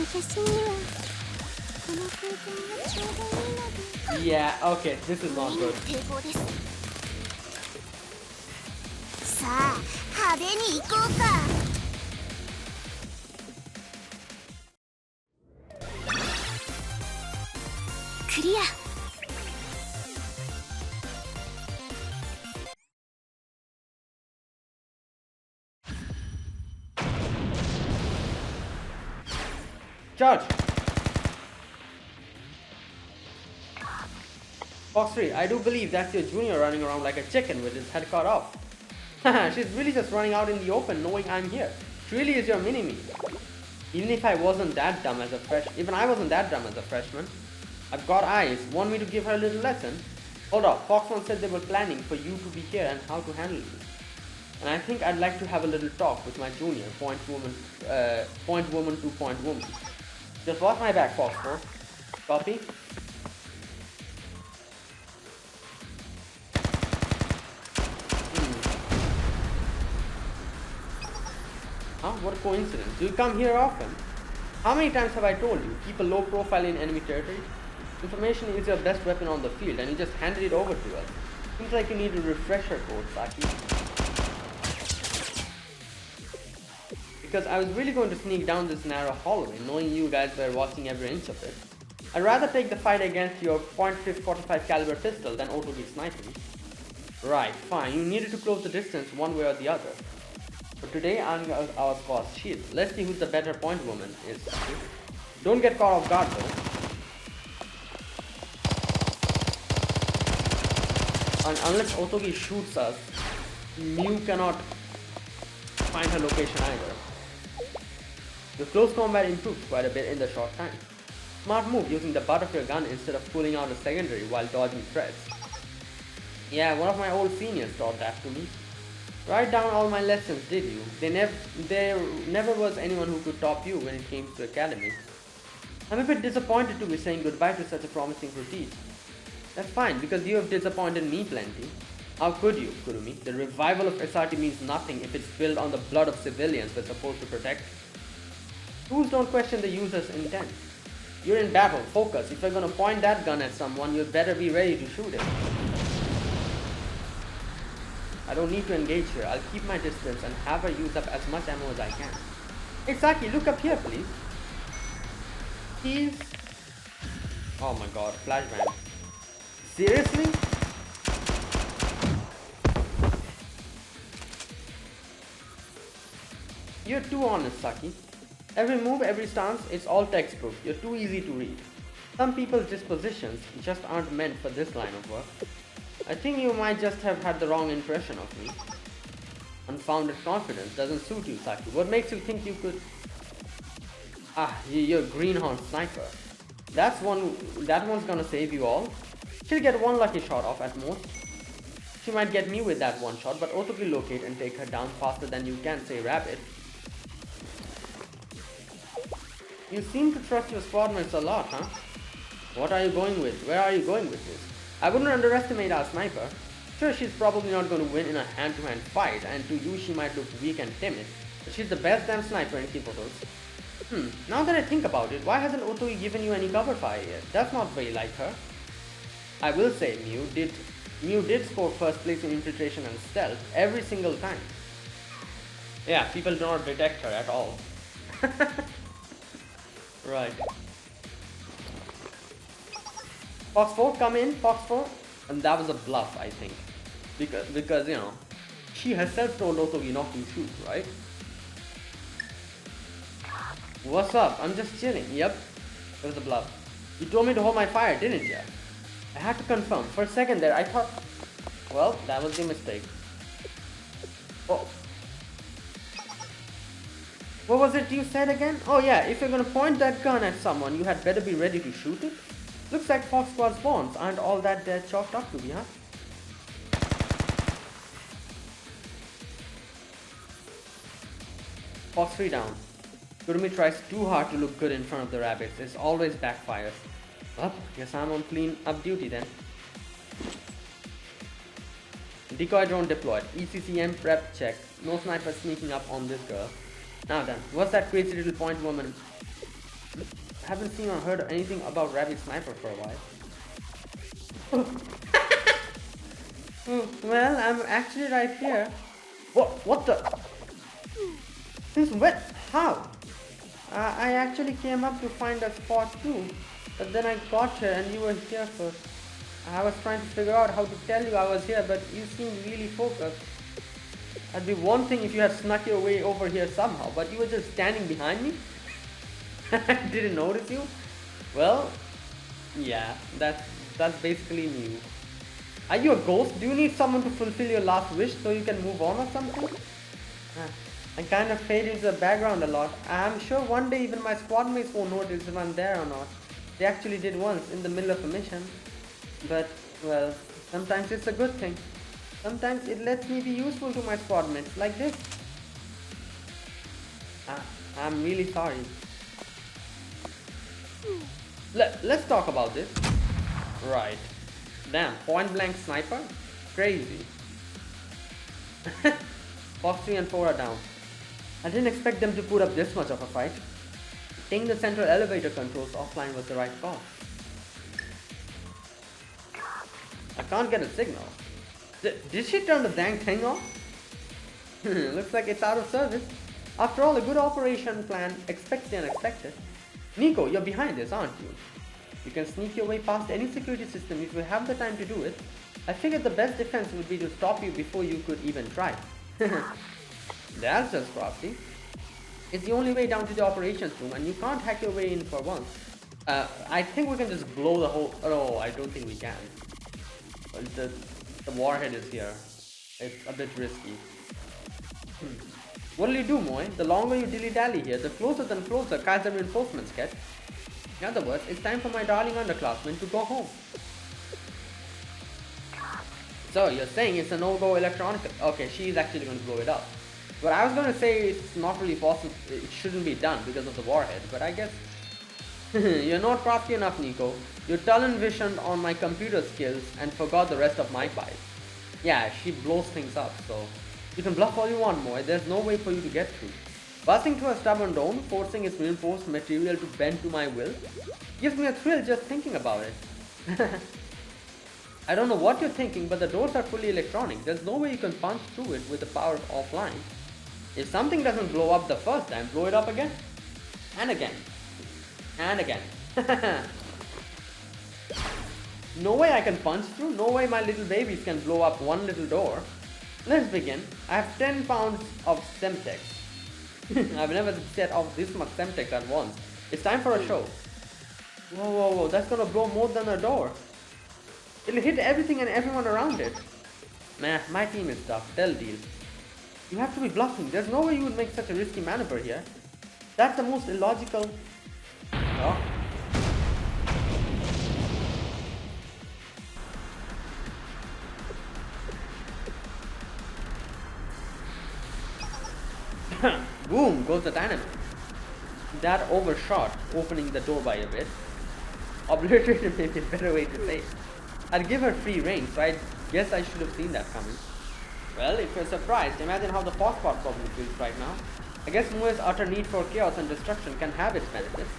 私にはこの空間がちょうどいいので。 Yeah, okay, this is not good. 抵抗です。さあ派手に行こうか。クリア。 Charge! Fox 3, I do believe that's your junior running around like a chicken with his head cut off. Haha, she's really just running out in the open knowing I'm here. She really is your mini-me. Even I wasn't that dumb as a freshman. I've got eyes. Want me to give her a little lesson? Hold up, Fox 1 said they were planning for you to be here and how to handle you. And I think I'd like to have a little talk with my junior, point woman to point woman. Just watch my back, Fox 4. Copy? Huh? What a coincidence. Do you come here often? How many times have I told you? Keep a low profile in enemy territory. Information is your best weapon on the field and you just handed it over to us. Seems like you need a refresher course, Saki. Because I was really going to sneak down this narrow hallway, knowing you guys were watching every inch of it. I'd rather take the fight against your .45 caliber pistol than auto-be sniping. Right, fine, you needed to close the distance one way or the other. But today I'm our squad's shield. Let's see who the better point woman is. Don't get caught off guard though. And unless Otogi shoots us, Mew cannot find her location either. The close combat improves quite a bit in the short time. Smart move using the butt of your gun instead of pulling out a secondary while dodging threats. Yeah, one of my old seniors taught that to me. Write down all my lessons, did you? There never was anyone who could top you when it came to academy. I'm a bit disappointed to be saying goodbye to such a promising prestige. That's fine, because you have disappointed me plenty. How could you, Kurumi? The revival of SRT means nothing if it's built on the blood of civilians we're supposed to protect. Fools don't question the user's intent. You're in battle, focus. If you're gonna point that gun at someone, you better be ready to shoot it. I don't need to engage her. I'll keep my distance and have her use up as much ammo as I can. Hey Saki, look up here please. He's... Oh my god, flashbang. Seriously? You're too honest, Saki. Every move, every stance, it's all textbook. You're too easy to read. Some people's dispositions just aren't meant for this line of work. I think you might just have had the wrong impression of me. Unfounded confidence doesn't suit you, Saki. What makes you think you could... You're a greenhorn sniper. That one's gonna save you all. She'll get one lucky shot off at most. She might get me with that one shot, but Otogi locate and take her down faster than you can say rabbit. You seem to trust your squadmates a lot, huh? What are you going with? Where are you going with this? I wouldn't underestimate our sniper. Sure, she's probably not going to win in a hand-to-hand fight, and to you she might look weak and timid, but she's the best damn sniper in Kipotos. Now that I think about it, why hasn't Otogi given you any cover fire yet? That's not very like her. I will say Mew did score first place in infiltration and stealth every single time. Yeah, people do not detect her at all. Right. Fox 4, come in, Fox 4. And that was a bluff, I think. Because you know, she herself told Otogi not to shoot, right? What's up? I'm just chilling. Yep. It was a bluff. You told me to hold my fire, didn't you? I had to confirm. For a second there, I thought... Well, that was the mistake. Oh. What was it you said again? Oh yeah, if you're gonna point that gun at someone, you had better be ready to shoot it. Looks like Fox Squad's bonds aren't all that they're chalked up to be, huh? Fox 3 down. Kurumi tries too hard to look good in front of the rabbits. It always backfires. Well, guess I'm on clean up duty then. Decoy drone deployed. ECCM prep check. No sniper sneaking up on this girl. Now then, what's that crazy little point woman? Haven't seen or heard anything about Rabbit Sniper for a while. Well, I'm actually right here. What the? Since when? How? I actually came up to find a spot too, but then I got here and you were here first. I was trying to figure out how to tell you I was here, but you seemed really focused. That'd be one thing if you had snuck your way over here somehow, but you were just standing behind me? I didn't notice you? Well, yeah, that's basically you. Are you a ghost? Do you need someone to fulfill your last wish so you can move on or something? I kind of fade into the background a lot. I'm sure one day even my squad mates won't notice if I'm there or not. They actually did once in the middle of a mission. But, well, sometimes it's a good thing. Sometimes it lets me be useful to my squad mates, like this. I'm really sorry. Let's talk about this. Right. Damn, point blank sniper? Crazy. Fox 3 and 4 are down. I didn't expect them to put up this much of a fight. Taking the central elevator controls offline was the right call. I can't get a signal. Did she turn the dang thing off? Looks like it's out of service. After all, a good operation plan expects the unexpected. Nico, you're behind this, aren't you? You can sneak your way past any security system if you have the time to do it. I figured the best defense would be to stop you before you could even try. That's just crafty. It's the only way down to the operations room and you can't hack your way in for once. I think we can just blow the whole... Oh, I don't think we can. The warhead is here. It's a bit risky. What'll you do, Moy? The longer you dilly-dally here, the closer than closer Kaiser reinforcements get. In other words, it's time for my darling underclassmen to go home. So, you're saying it's a no-go electronic... Okay, she's actually going to blow it up. But I was going to say it's not really possible, it shouldn't be done because of the warhead, but I guess... You're not crafty enough, Nico. You tunnel-visioned on my computer skills and forgot the rest of my fight. Yeah, she blows things up, so... You can bluff all you want, Moy, there's no way for you to get through. Busting through a stubborn dome, forcing its reinforced material to bend to my will, gives me a thrill just thinking about it. I don't know what you're thinking, but the doors are fully electronic. There's no way you can punch through it with the power offline. If something doesn't blow up the first time, blow it up again. And again. And again. No way I can punch through. No way my little babies can blow up one little door. Let's begin. I have 10 pounds of Semtex. I've never set off this much Semtex at once. It's time for a show. Whoa, that's gonna blow more than a door. It'll hit everything and everyone around it. Nah, my team is tough. They'll deal. You have to be bluffing. There's no way you would make such a risky maneuver here. That's the most illogical... Oh. Boom goes the dynamite. That overshot, opening the door by a bit. Obliterated may be a better way to say it. I'd give her free reign, so I guess I should have seen that coming. Well, if you're surprised, imagine how the Foxpot probably feels right now. I guess Mue's utter need for chaos and destruction can have its benefits.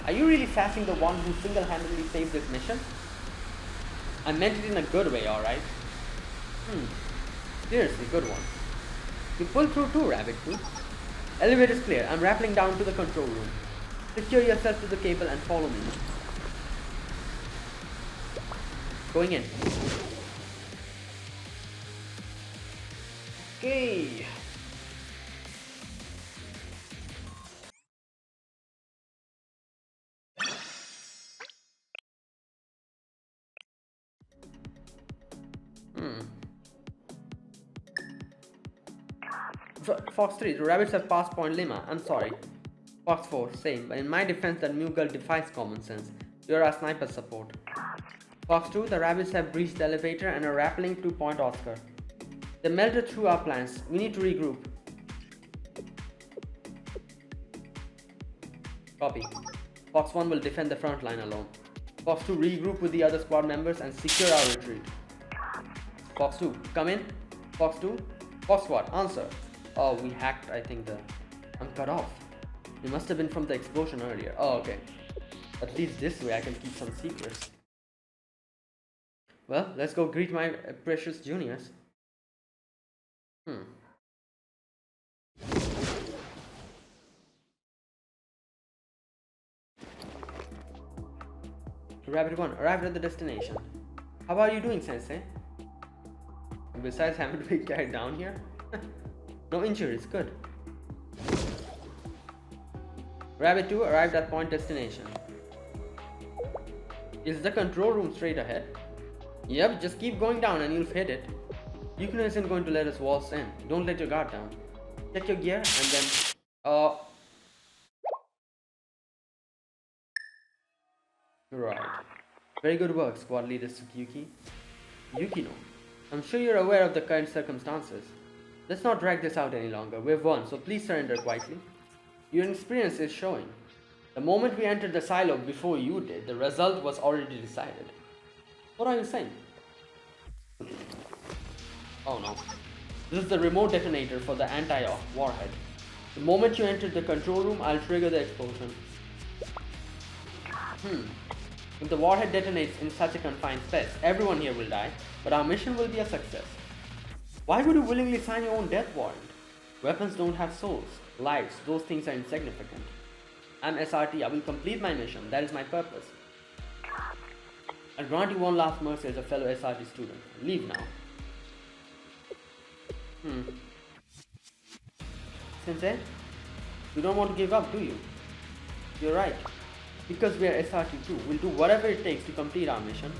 Are you really sassing the one who single-handedly saved this mission? I meant it in a good way, alright? Seriously, good one. You pull through too, Rabbit too. Elevator's clear. I'm rappelling down to the control room. Secure yourself to the cable and follow me. Going in. Okay. Fox 3, the rabbits have passed Point Lima. I'm sorry. Fox 4, same, but in my defense that new girl defies common sense. You're our sniper support. Fox 2, the rabbits have breached the elevator and are rappelling to Point Oscar. They melted through our plans. We need to regroup. Copy. Fox 1 will defend the front line alone. Fox 2, regroup with the other squad members and secure our retreat. Fox 2, come in. Fox 2. Fox Squad, answer. Oh, we hacked, I think I'm cut off. It must have been from the explosion earlier. Oh, okay. At least this way I can keep some secrets. Well, let's go greet my precious juniors. Rabbit 1, arrived at the destination. How are you doing, Sensei? Besides having to be carried down here? No injuries, good. Rabbit 2 arrived at point destination. Is the control room straight ahead? Yep, just keep going down and you'll hit it. Yukino isn't going to let us waltz in. Don't let your guard down. Check your gear and then... Right. Very good work, Squad Leader Tsukiyuki. Yukino, I'm sure you're aware of the current circumstances. Let's not drag this out any longer. We've won, so please surrender quietly. Your experience is showing. The moment we entered the silo before you did, the result was already decided. What are you saying? Oh no. This is the remote detonator for the anti-warhead. The moment you enter the control room, I'll trigger the explosion. If the warhead detonates in such a confined space, everyone here will die, but our mission will be a success. Why would you willingly sign your own death warrant? Weapons don't have souls, lives, those things are insignificant. I'm SRT, I will complete my mission, that is my purpose. I'll grant you one last mercy as a fellow SRT student. Leave now. Sensei, you don't want to give up, do you? You're right. Because we are SRT too, we'll do whatever it takes to complete our mission.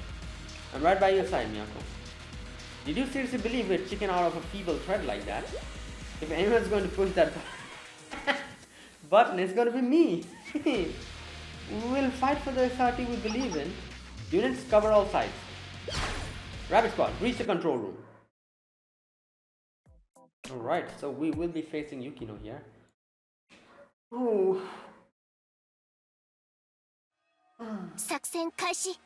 I'm right by your side, Miyako. Did you seriously believe we're chicken out of a feeble thread like that? If anyone's going to push that button, it's going to be me. We'll fight for the SRT we believe in. Units cover all sides. Rabbit Squad, reach the control room. Alright, so we will be facing Yukino here. Ooh. 作戦開始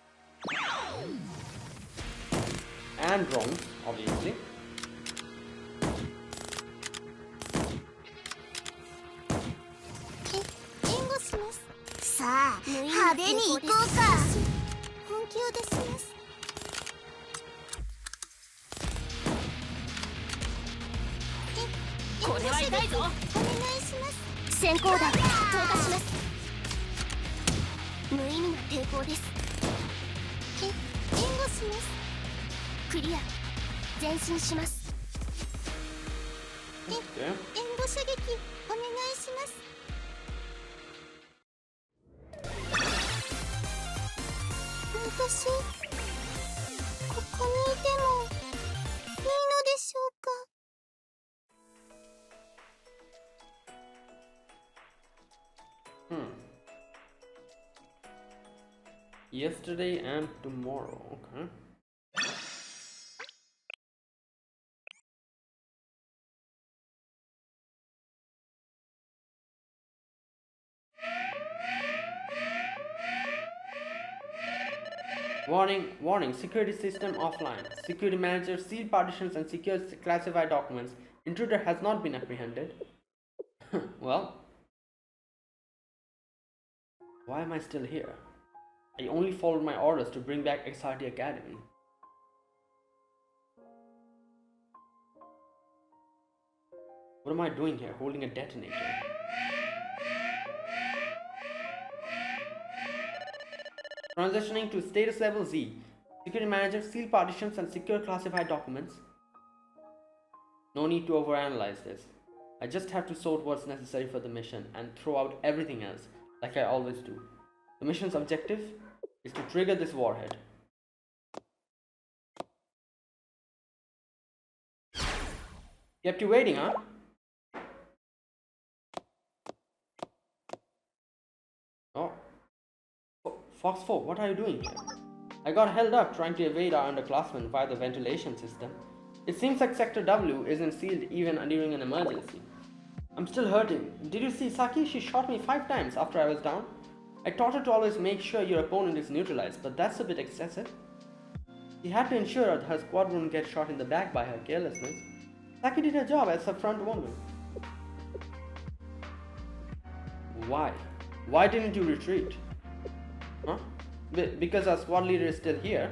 And drones, obviously. 援護しますさあ派手に行こうか本気を出しますこれは痛いぞお願いします先行弾投下します無意味な抵抗です援護しますクリア前進します援護射撃お願いします私ここにいてもいいのでしょうか Yesterday and tomorrow, okay. Warning, security system offline. Security manager sealed partitions and secures classified documents. Intruder has not been apprehended. Well, why am I still here? I only followed my orders to bring back XRT Academy. What am I doing here, holding a detonator? Transitioning to status level Z. Security manager, seal partitions and secure classified documents. No need to overanalyze this. I just have to sort what's necessary for the mission and throw out everything else, like I always do. The mission's objective is to trigger this warhead. Kept you waiting, huh? Oh. Fox 4, what are you doing here? I got held up trying to evade our underclassmen via the ventilation system. It seems like Sector W isn't sealed even during an emergency. I'm still hurting. Did you see Saki? She shot me 5 times after I was down. I taught her to always make sure your opponent is neutralized, but that's a bit excessive. She had to ensure that her squad wouldn't get shot in the back by her carelessness. Saki did her job as a front woman. Why? Why didn't you retreat? Huh? Because our squad leader is still here.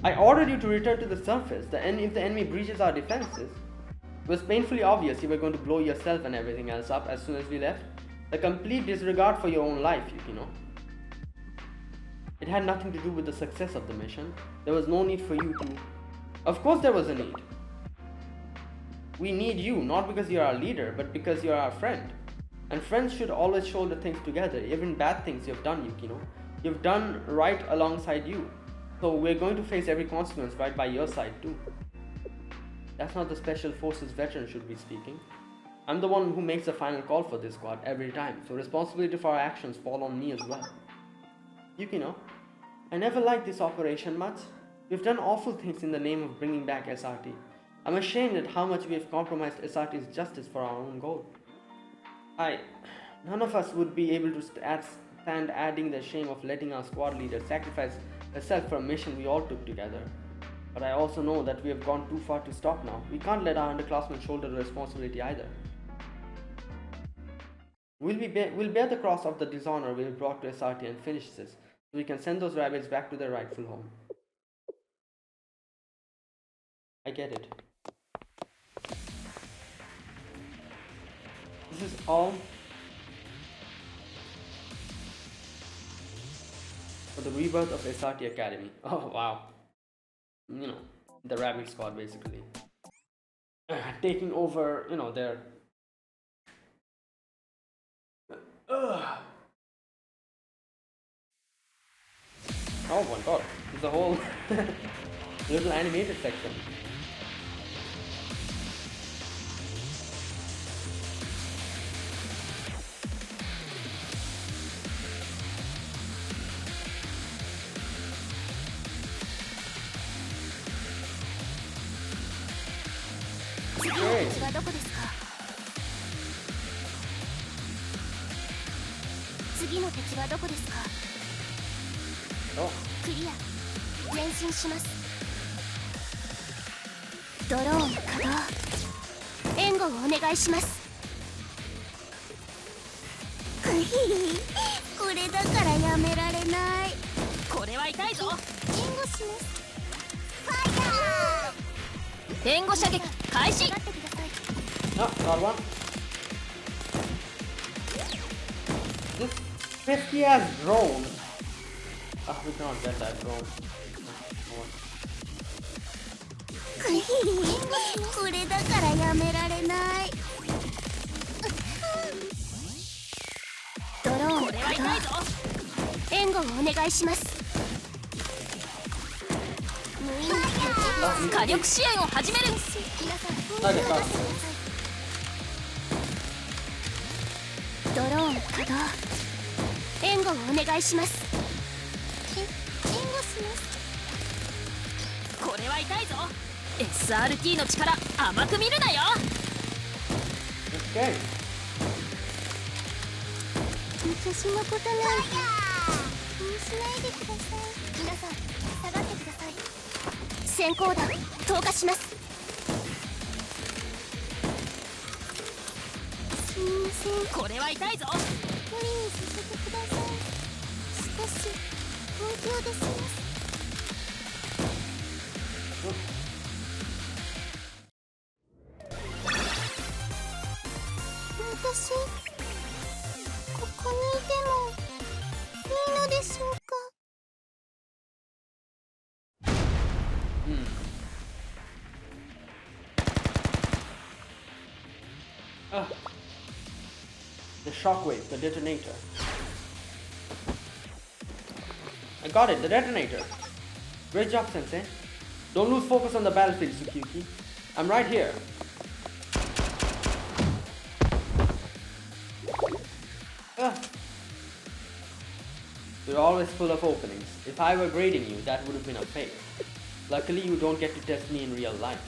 I ordered you to return to the surface. If the enemy breaches our defenses, it was painfully obvious you were going to blow yourself and everything else up as soon as we left. A complete disregard for your own life, Yukino. It had nothing to do with the success of the mission. There was no need for you to... Of course there was a need. We need you, not because you're our leader, but because you're our friend. And friends should always shoulder things together, even bad things you've done, Yukino. You've done right alongside you. So we're going to face every consequence right by your side too. That's not the Special Forces veteran should be speaking. I'm the one who makes the final call for this squad every time, so responsibility for our actions fall on me as well. Yukino, I never liked this operation much. We've done awful things in the name of bringing back SRT. I'm ashamed at how much we have compromised SRT's justice for our own goal. None of us would be able to stand adding the shame of letting our squad leader sacrifice herself for a mission we all took together. But I also know that we have gone too far to stop now. We can't let our underclassmen shoulder the responsibility either. We'll bear the cross of the dishonor we have brought to SRT and finish this, so we can send those rabbits back to their rightful home. I get it. This is all for the rebirth of SRT Academy. Oh wow. You know, the rabbit squad basically. Taking over, their... Oh my god, there's a whole little animated section. Oh. クリア前進しますドローン稼働援護をお願いしますこれだからやめられないこれは痛いぞ援護しますファイヤー援護射撃開始 No, not one. This 50 has drone. We cannot get that drone. これだからやめられないドローン稼働援護をお願いします火力支援を始めるドローン稼働援護をお願いします援護しますこれは痛いぞ SRT の力甘く見るなよ Okay. 私のことなんて気にしないでください皆さん下がってください先行弾投下しますすみませんこれは痛いぞ無理にさせてください少し本気を出します私ここにいてもいいのでしょうか The shockwave, the detonator. I got it, the detonator. Great job, Sensei. Don't lose focus on the battlefield, Tsukiyuki. I'm right here. You're always full of openings. If I were grading you, that would have been a fail. Luckily, you don't get to test me in real life.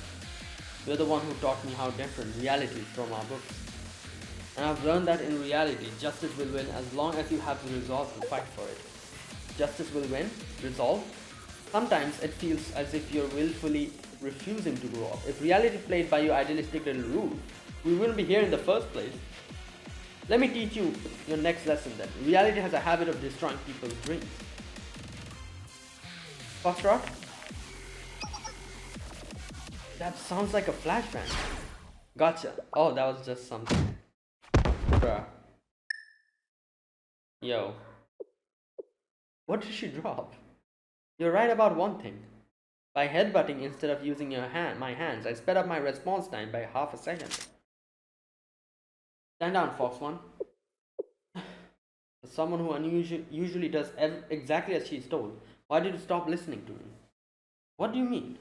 You're the one who taught me how different reality is from our books. And I've learned that in reality, justice will win as long as you have the resolve to fight for it. Justice will win, resolve. Sometimes it feels as if you're willfully refusing to grow up. If reality played by your idealistic little rules, we wouldn't be here in the first place. Let me teach you your next lesson then. Reality has a habit of destroying people's dreams. Foxtrot? That sounds like a flashbang. Gotcha. Oh, that was just something. Bruh. Yo. What did she drop? You're right about one thing. By headbutting instead of using my hands, I sped up my response time by half a second. Stand down, Fox One. As someone who usually does exactly as she's told, why did you stop listening to me? What do you mean?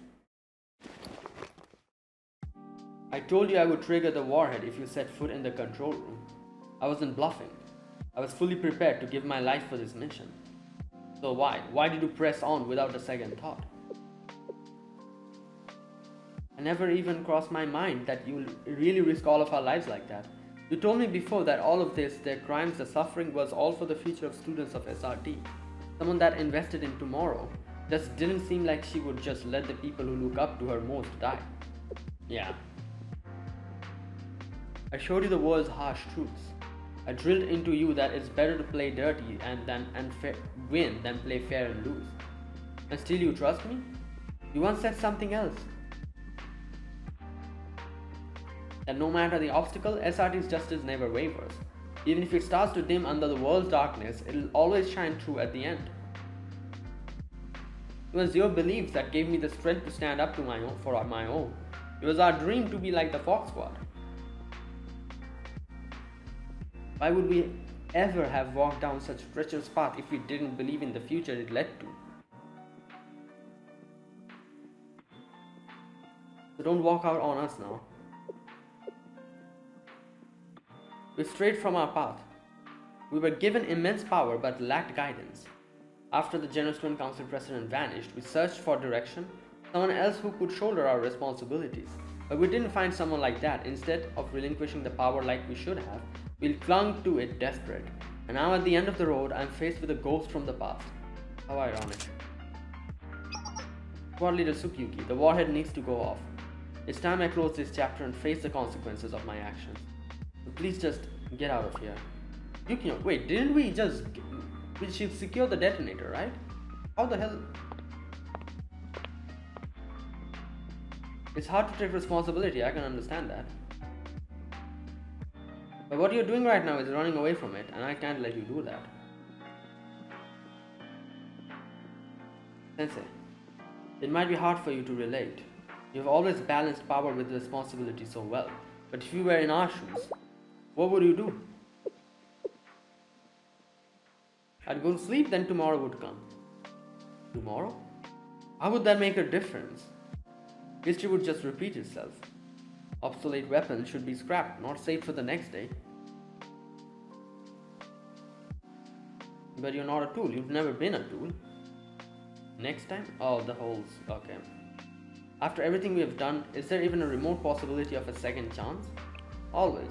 I told you I would trigger the warhead if you set foot in the control room. I wasn't bluffing. I was fully prepared to give my life for this mission. So why? Why did you press on without a second thought? I never even crossed my mind that you'll really risk all of our lives like that. You told me before that all of this, their crimes, the suffering, was all for the future of students of SRT. Someone that invested in tomorrow. Just didn't seem like she would just let the people who look up to her most die. Yeah. I showed you the world's harsh truths. I drilled into you that it's better to play dirty and win than play fair and lose. And still you trust me? You once said something else. That no matter the obstacle, SRT's justice never wavers. Even if it starts to dim under the world's darkness, it'll always shine through at the end. It was your beliefs that gave me the strength to stand up to my own. It was our dream to be like the Fox Squad. Why would we ever have walked down such a treacherous path if we didn't believe in the future it led to? So don't walk out on us now. We strayed from our path. We were given immense power but lacked guidance. After the General Student Council president vanished, we searched for direction, someone else who could shoulder our responsibilities. But we didn't find someone like that. Instead of relinquishing the power like we should have, we clung to it desperate. And now at the end of the road, I'm faced with a ghost from the past. How ironic. Squad Leader Tsukiyuki, the warhead needs to go off. It's time I close this chapter and face the consequences of my actions. So please just get out of here. Yukino, wait, didn't we just... We should secure the detonator, right? How the hell... It's hard to take responsibility, I can understand that. But what you're doing right now is running away from it, and I can't let you do that. Sensei, it might be hard for you to relate. You've always balanced power with responsibility so well. But if you were in our shoes, what would you do? I'd go to sleep, then tomorrow would come. Tomorrow? How would that make a difference? History would just repeat itself. Obsolete weapons should be scrapped, not saved for the next day. But you're not a tool. You've never been a tool. Next time? Oh, the holes. Okay. After everything we have done, is there even a remote possibility of a second chance? Always.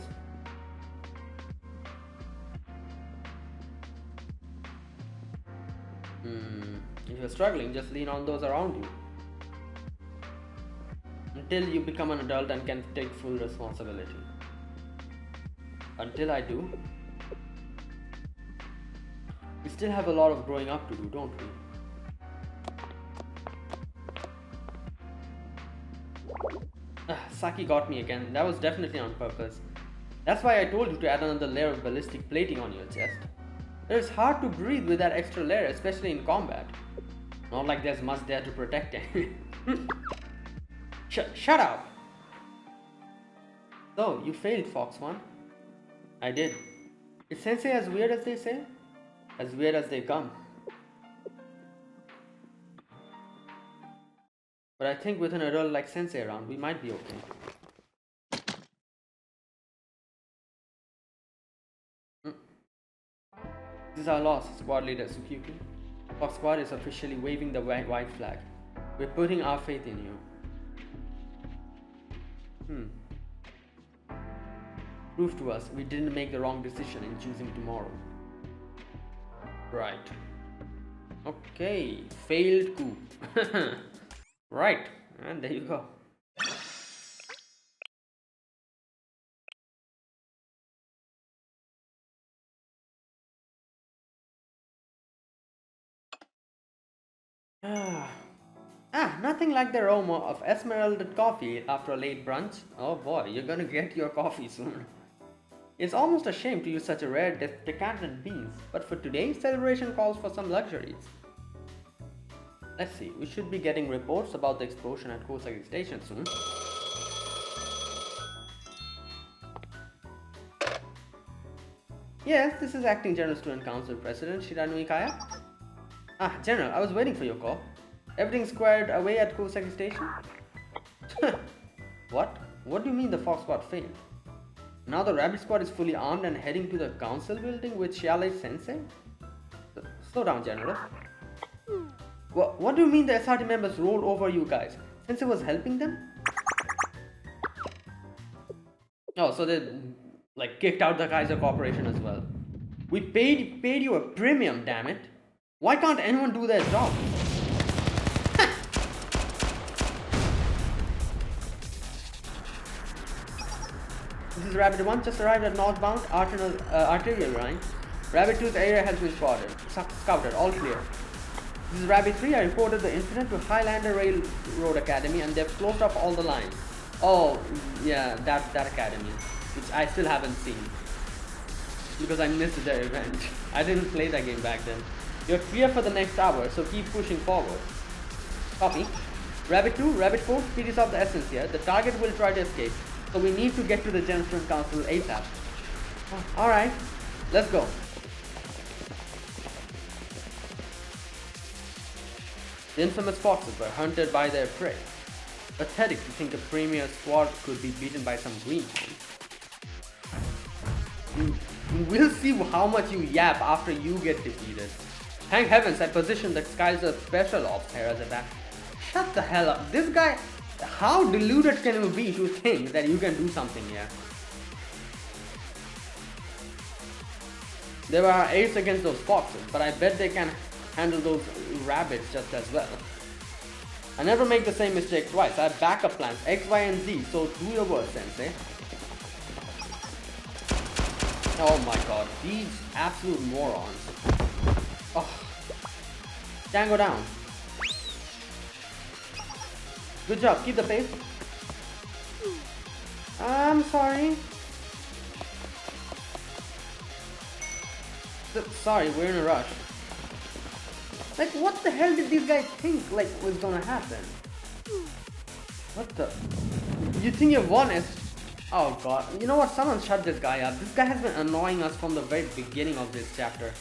If you're struggling, just lean on those around you. Until you become an adult and can take full responsibility. Until I do, we still have a lot of growing up to do, don't we? Saki got me again. That was definitely on purpose. That's why I told you to add another layer of ballistic plating on your chest. It's hard to breathe with that extra layer, especially in combat. Not like there's much there to protect it. Shut up! So, you failed, Fox One. I did. Is Sensei as weird as they say? As weird as they come. But I think with an adult like Sensei around, we might be okay. This is our loss, Squad Leader Tsukiyuki. Fox Squad is officially waving the white flag. We're putting our faith in you. Prove to us we didn't make the wrong decision in choosing tomorrow. Right. Okay. Failed coup. Right. And there you go. Nothing like the aroma of esmeralda coffee after a late brunch. Oh boy, you're gonna get your coffee soon. It's almost a shame to use such a rare decanted beans, but for today, celebration calls for some luxuries. Let's see, we should be getting reports about the explosion at Caerbannog station soon. Yes, this is Acting General Student Council President Shiranui Kaya. General, I was waiting for your call. Everything squared away at Caerbannog station? What? What do you mean the Fox Squad failed? Now the Rabbit Squad is fully armed and heading to the council building with Shialei Sensei? Slow down, General. What do you mean the SRT members rolled over you guys? Sensei was helping them? Oh, so they like kicked out the Kaiser Corporation as well. We paid you a premium, damn it. Why can't anyone do their job? This is Rabbit 1, just arrived at northbound arterial line. Rabbit 2's area has been scouted, all clear. This is Rabbit 3, I reported the incident to Highlander Railroad Academy and they've closed off all the lines. Oh, yeah, that academy, which I still haven't seen. Because I missed their event. I didn't play that game back then. You're clear for the next hour, so keep pushing forward. Copy. Rabbit 2, Rabbit 4, speed is of the essence here. The target will try to escape, so we need to get to the General Student Council ASAP. Alright, let's go. The infamous foxes were hunted by their prey. Pathetic to think a premier squad could be beaten by some greenhorns. We'll see how much you yap after you get defeated. Thank heavens I positioned the Kaiser Special Ops here as a back. Shut the hell up. This guy, how deluded can you be to think that you can do something here? There were 8s against those foxes, but I bet they can handle those rabbits just as well. I never make the same mistake twice. I have backup plans X, Y, and Z, so do your worst, Sensei. Oh my god, these absolute morons. Oh. Tango down. Good job, keep the pace. I'm sorry. Sorry, we're in a rush. Like, what the hell did these guys think like was gonna happen? What the? You think you've won it? Oh god. You know what? Someone shut this guy up. This guy has been annoying us from the very beginning of this chapter.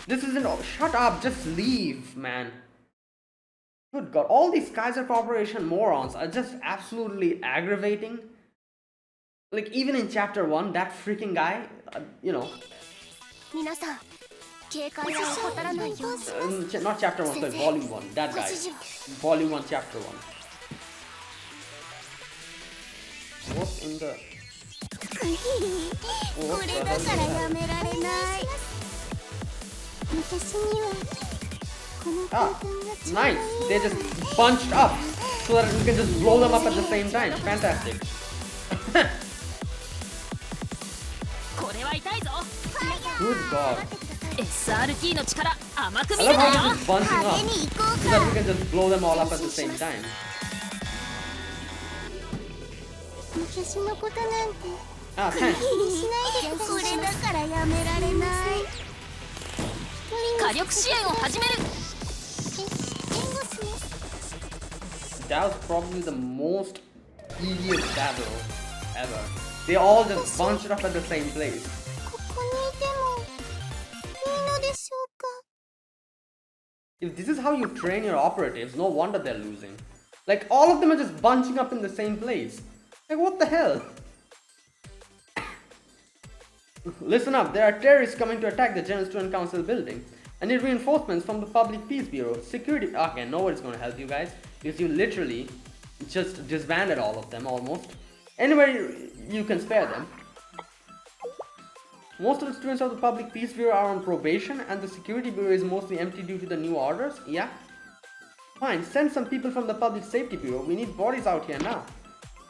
This isn't... Shut up. Just leave, man. Good god. All these Kaiser Corporation morons are just absolutely aggravating. Like, even in chapter 1, that freaking guy, you know... not chapter 1, sorry, volume 1. That guy. Volume 1, chapter 1. What's in the... What the hell? Nice! They just bunched up so that we can just blow them up at the same time. Fantastic. Good god. I love how they're just bunching up so that we can just blow them all up at the same time. Thanks. That was probably the most tedious battle ever. They all just bunched up at the same place. If this is how you train your operatives, no wonder they're losing. Like, all of them are just bunching up in the same place. Like, what the hell? Listen up, there are terrorists coming to attack the General Student Council building. I need reinforcements from the Public Peace Bureau. Security... Okay, nobody's going to help you guys, because you literally just disbanded all of them almost. Anywhere you can spare them. Most of the students of the Public Peace Bureau are on probation, and the Security Bureau is mostly empty due to the new orders. Yeah? Fine, send some people from the Public Safety Bureau. We need bodies out here now.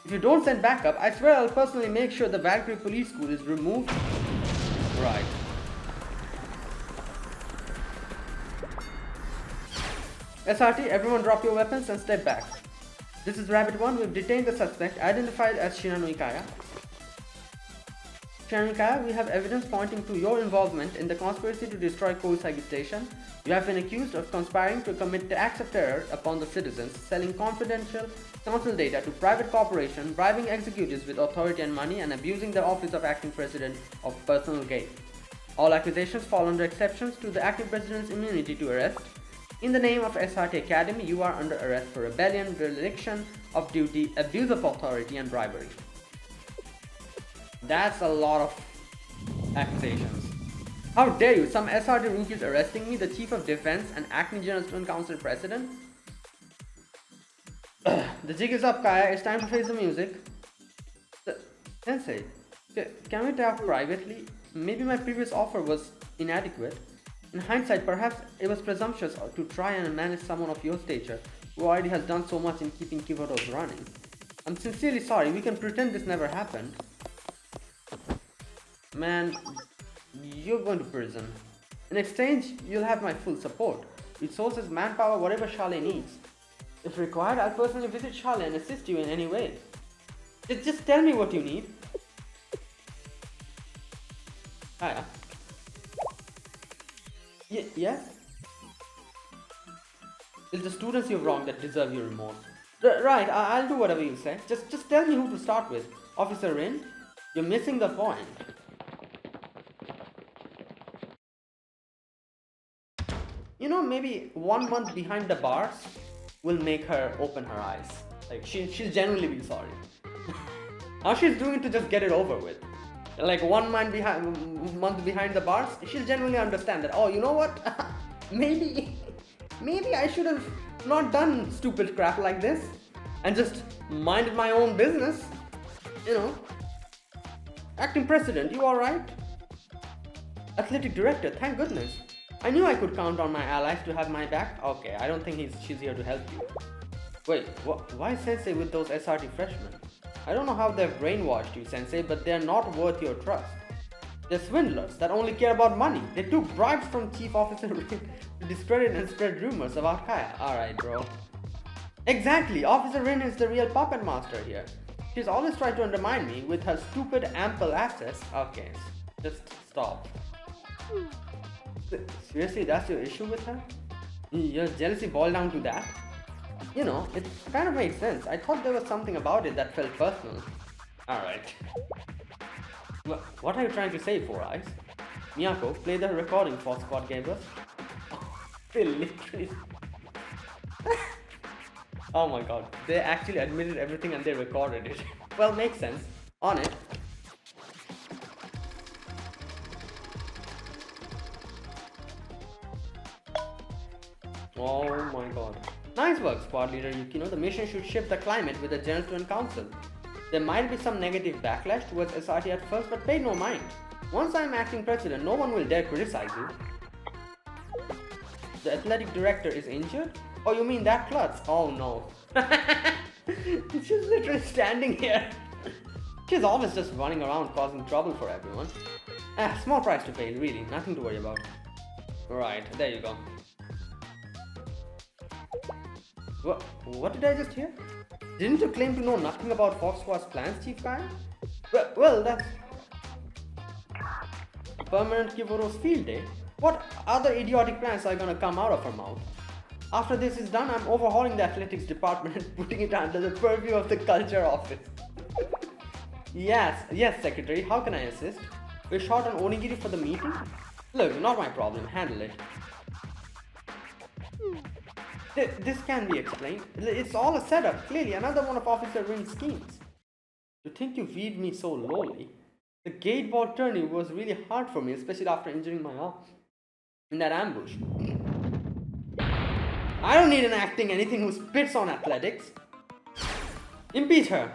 If you don't send backup, I swear I'll personally make sure the Valkyrie Police School is removed. Right. SRT, everyone drop your weapons and step back. This is Rabbit 1. We've detained the suspect, identified as Shinano Ikaya. Shinano Ikaya, we have evidence pointing to your involvement in the conspiracy to destroy Koisagi Station. You have been accused of conspiring to commit acts of terror upon the citizens, selling confidential council data to private corporations, bribing executives with authority and money, and abusing the office of acting president of personal gain. All accusations fall under exceptions to the acting president's immunity to arrest. In the name of SRT Academy, you are under arrest for rebellion, dereliction of duty, abuse of authority, and bribery. That's a lot of accusations. How dare you, some SRT rookies arresting me, the chief of defense and acting general student council president? The jig is up, Kaya. It's time to face the music. Sensei, can we talk privately? Maybe my previous offer was inadequate. In hindsight, perhaps it was presumptuous to try and manage someone of your stature who already has done so much in keeping Kivotos running. I'm sincerely sorry. We can pretend this never happened. Man, you're going to prison. In exchange, you'll have my full support. Resources, manpower, whatever Charlie needs. If required, I'll personally visit Charlie and assist you in any way. Just tell me what you need. Hiya. Yes? It's the students you've wronged that deserve your remorse. Right, I'll do whatever you say. Just tell me who to start with. Officer Rin? You're missing the point. You know, maybe 1 month behind the bars will make her open her eyes. Like, she'll genuinely be sorry. How she's doing it to just get it over with. Like 1 month behind the bars, she'll genuinely understand that, oh, you know what? maybe I should have not done stupid crap like this and just minded my own business. You know. Acting president, you alright? Athletic director, thank goodness. I knew I could count on my allies to have my back. Okay, I don't think she's here to help you. Wait, why Sensei with those SRT freshmen? I don't know how they've brainwashed you, Sensei, but they're not worth your trust. They're swindlers that only care about money. They took bribes from Chief Officer to discredit and spread rumors about Kaya. Alright, bro. Exactly, Officer Rin is the real puppet master here. She's always tried to undermine me with her stupid ample access. Okay, just stop. Seriously, that's your issue with her? Your jealousy boiled down to that? You know, it kind of makes sense. I thought there was something about it that felt personal. Alright. What are you trying to say, Four Eyes? Miyako, play the recording Fox Squad gave us. They literally... oh my god. They actually admitted everything and they recorded it. Well, makes sense. On it. Oh my god. Nice work, squad leader Yukino. The mission should shift the climate with the General Student Council. There might be some negative backlash towards SRT at first, but pay no mind. Once I am acting president, no one will dare criticize you. The athletic director is injured? Oh, you mean that klutz? Oh no. She's literally standing here. She's always just running around causing trouble for everyone. Small price to pay, really. Nothing to worry about. Right, there you go. What did I just hear? Didn't you claim to know nothing about Fox Squad's plans, Chief Kaya? Well, that's... Permanent Kivoros field day? What other idiotic plans are gonna come out of her mouth? After this is done, I'm overhauling the athletics department and putting it under the purview of the culture office. Yes, secretary, how can I assist? We're short on onigiri for the meeting? Look, not my problem, handle it. This can be explained. It's all a setup, clearly another one of Officer Rin's schemes. To think you viewed me so lowly. The gate ball turning was really hard for me, especially after injuring my arm in that ambush. I don't need an acting anything who spits on athletics. Impeach her.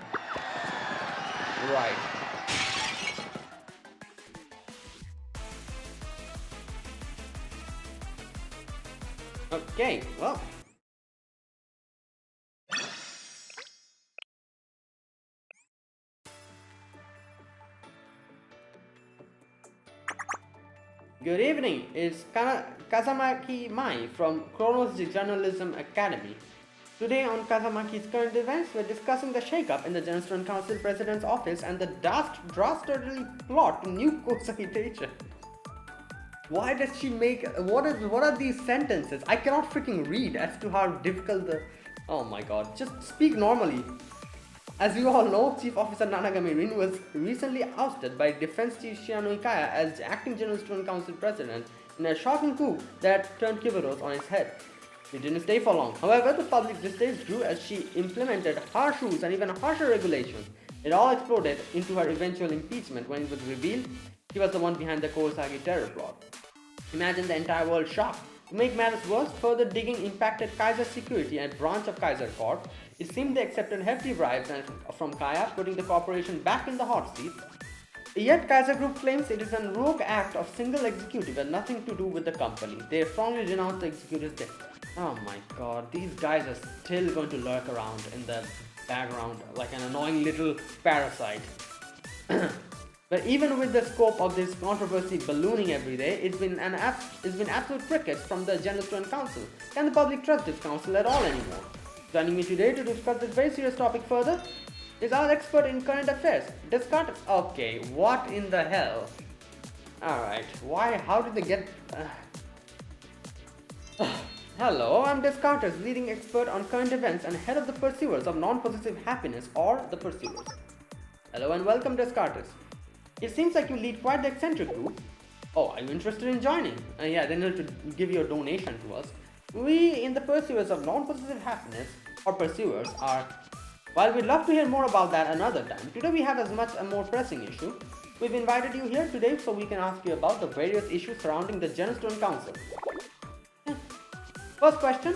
Right. Okay, well. Good evening, it's Kazamaki Mai from Chronos Journalism Academy. Today on Kazamaki's current events, we're discussing the shake-up in the General Student Council President's office and the dastardly plot to nuke Kosa Hitachi. Why does she make... What are these sentences? I cannot freaking read as to how difficult the... Oh my god, just speak normally. As you all know, Chief Officer Nanagami Rin was recently ousted by Defense Chief Shiano Ikaya as Acting General Student Council President in a shocking coup that turned Kibiros on his head. She didn't stay for long. However, the public distaste grew as she implemented harsh rules and even harsher regulations. It all exploded into her eventual impeachment when it was revealed she was the one behind the Kawasaki terror plot. Imagine the entire world shocked. To make matters worse, further digging impacted Kaiser's security and branch of Kaiser Corp. It seemed they accepted hefty bribes from Kaya, putting the corporation back in the hot seat. Yet Kaiser Group claims it is a rogue act of single executive and nothing to do with the company. They strongly denounce the executive's death. Oh my god, these guys are still going to lurk around in the background like an annoying little parasite. But even with the scope of this controversy ballooning every day, it's been absolute crickets from the General Student Council. Can the public trust this council at all anymore? Joining me today to discuss this very serious topic further is our expert in current affairs, Descartes. Okay, what in the hell? Alright, how did they get... Hello, I'm Descartes, leading expert on current events and head of the Pursuers of Non-Possessive Happiness, or the Pursuers. Hello and welcome, Descartes. It seems like you lead quite the eccentric group. Oh, are you interested in joining? Yeah, they need to give you a donation to us. We in the Pursuers of Non-Possessive Happiness, or Pursuers, are... While we'd love to hear more about that another time, today we have as much a more pressing issue. We've invited you here today so we can ask you about the various issues surrounding the General Student Council. First question.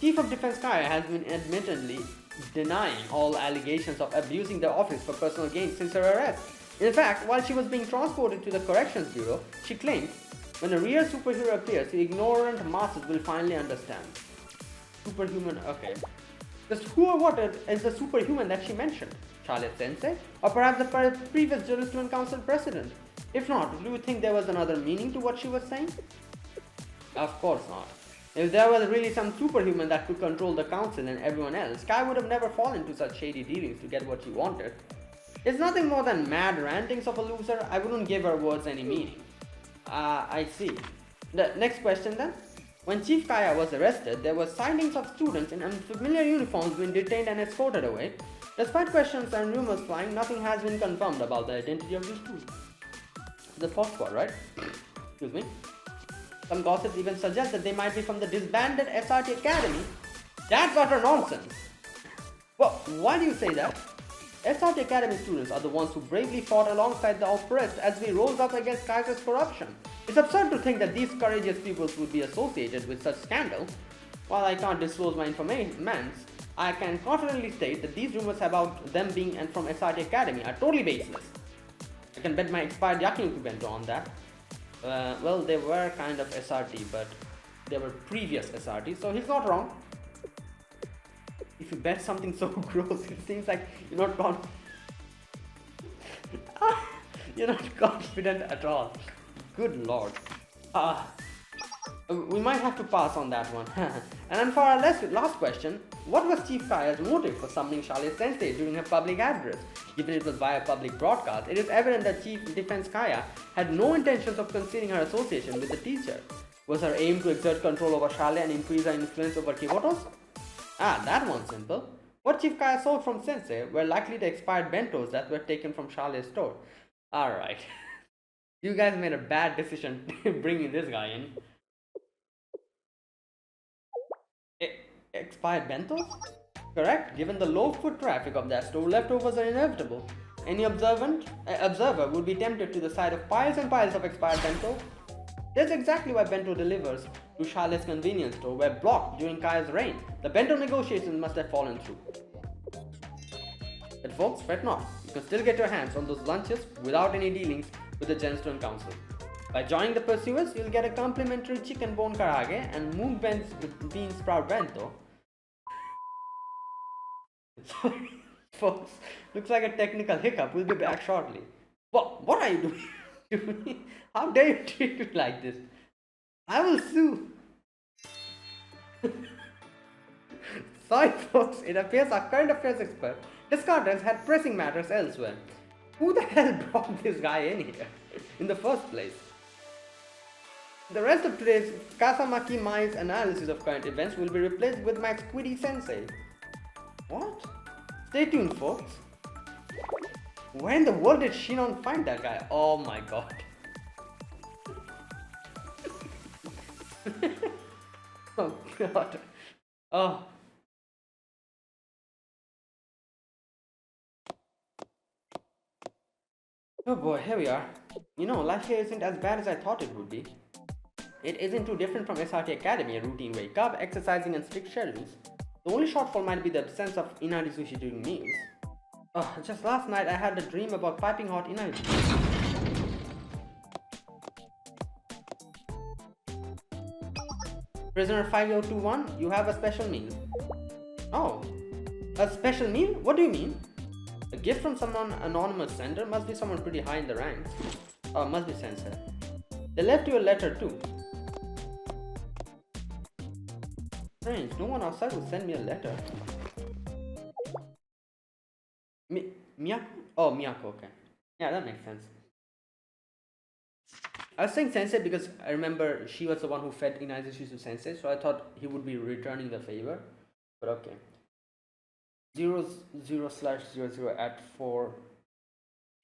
Chief of Defense Kaya has been admittedly denying all allegations of abusing the office for personal gain since her arrest. In fact, while she was being transported to the Corrections Bureau, she claimed, when a real superhero appears, the ignorant masses will finally understand. Superhuman, okay. Just who or what is the superhuman that she mentioned? Charlotte Sensei? Or perhaps the previous General Student Council president? If not, do you think there was another meaning to what she was saying? Of course not. If there was really some superhuman that could control the council and everyone else, Kai would have never fallen into such shady dealings to get what she wanted. It's nothing more than mad rantings of a loser. I wouldn't give her words any meaning. I see. The next question then. When Chief Kaya was arrested, there were sightings of students in unfamiliar uniforms being detained and escorted away. Despite questions and rumors flying, nothing has been confirmed about the identity of these two. The fourth squad, right? Excuse me. Some gossips even suggest that they might be from the disbanded SRT Academy. That's utter nonsense. Well, why do you say that? SRT Academy students are the ones who bravely fought alongside the oppressed as we rose up against Kaiser's corruption. It's absurd to think that these courageous peoples would be associated with such scandal. While I can't disclose my information, I can confidently state that these rumors about them being and from SRT Academy are totally baseless. I can bet my expired Yakiniku bento on that. Well, they were kind of SRT, but they were previous SRT, so he's not wrong. If you bet something so gross, it seems like you're not you're not confident at all. Good lord. We might have to pass on that one. And then for our last question, what was Chief Kaya's motive for summoning Charlotte Sensei during her public address? Given it was via public broadcast, it is evident that Chief Defense Kaya had no intentions of concealing her association with the teacher. Was her aim to exert control over Charlotte and increase her influence over Kibotos? That one's simple. What Chief Kaya sold from Sensei were likely the expired bentos that were taken from Charlotte's store. Alright. You guys made a bad decision bringing this guy in. Expired bentos? Correct. Given the low foot traffic of that store, leftovers are inevitable. Any observer would be tempted to the sight of piles and piles of expired bento. That's exactly why bento delivers to Charlotte's convenience store were blocked during Kaya's reign. The bento negotiations must have fallen through. But folks, fret not. You can still get your hands on those lunches without any dealings with the Genstone Council. By joining the Pursuers, you'll get a complimentary chicken bone karage and moon bean sprout bento. Sorry, folks. Looks like a technical hiccup. We'll be back shortly. What are you doing? How dare you treat me like this? I will sue. Sorry, folks. It appears our current affairs expert, Descartes, had pressing matters elsewhere. Who the hell brought this guy in here in the first place? The rest of today's Kazamaki Mai's analysis of current events will be replaced with my Squiddy Sensei. What? Stay tuned, folks. Where in the world did Shinon find that guy? Oh my god. Oh god. Oh. Oh boy, here we are. You know, life here isn't as bad as I thought it would be. It isn't too different from SRT Academy, a routine wake up, exercising and strict schedules. The only shortfall might be the absence of inari sushi during meals. Just last night I had a dream about piping hot inari sushi. Prisoner 5021, you have a special meal. Oh, a special meal? What do you mean? A gift from some anonymous sender? Must be someone pretty high in the ranks. Oh, must be Sensei. They left you a letter too. Strange, no one outside would send me a letter. Miyako? Oh, Miyako, okay. Yeah, that makes sense. I was saying Sensei because I remember she was the one who fed Inaizushi to Sensei, so I thought he would be returning the favor. But okay. 00/00 at 4.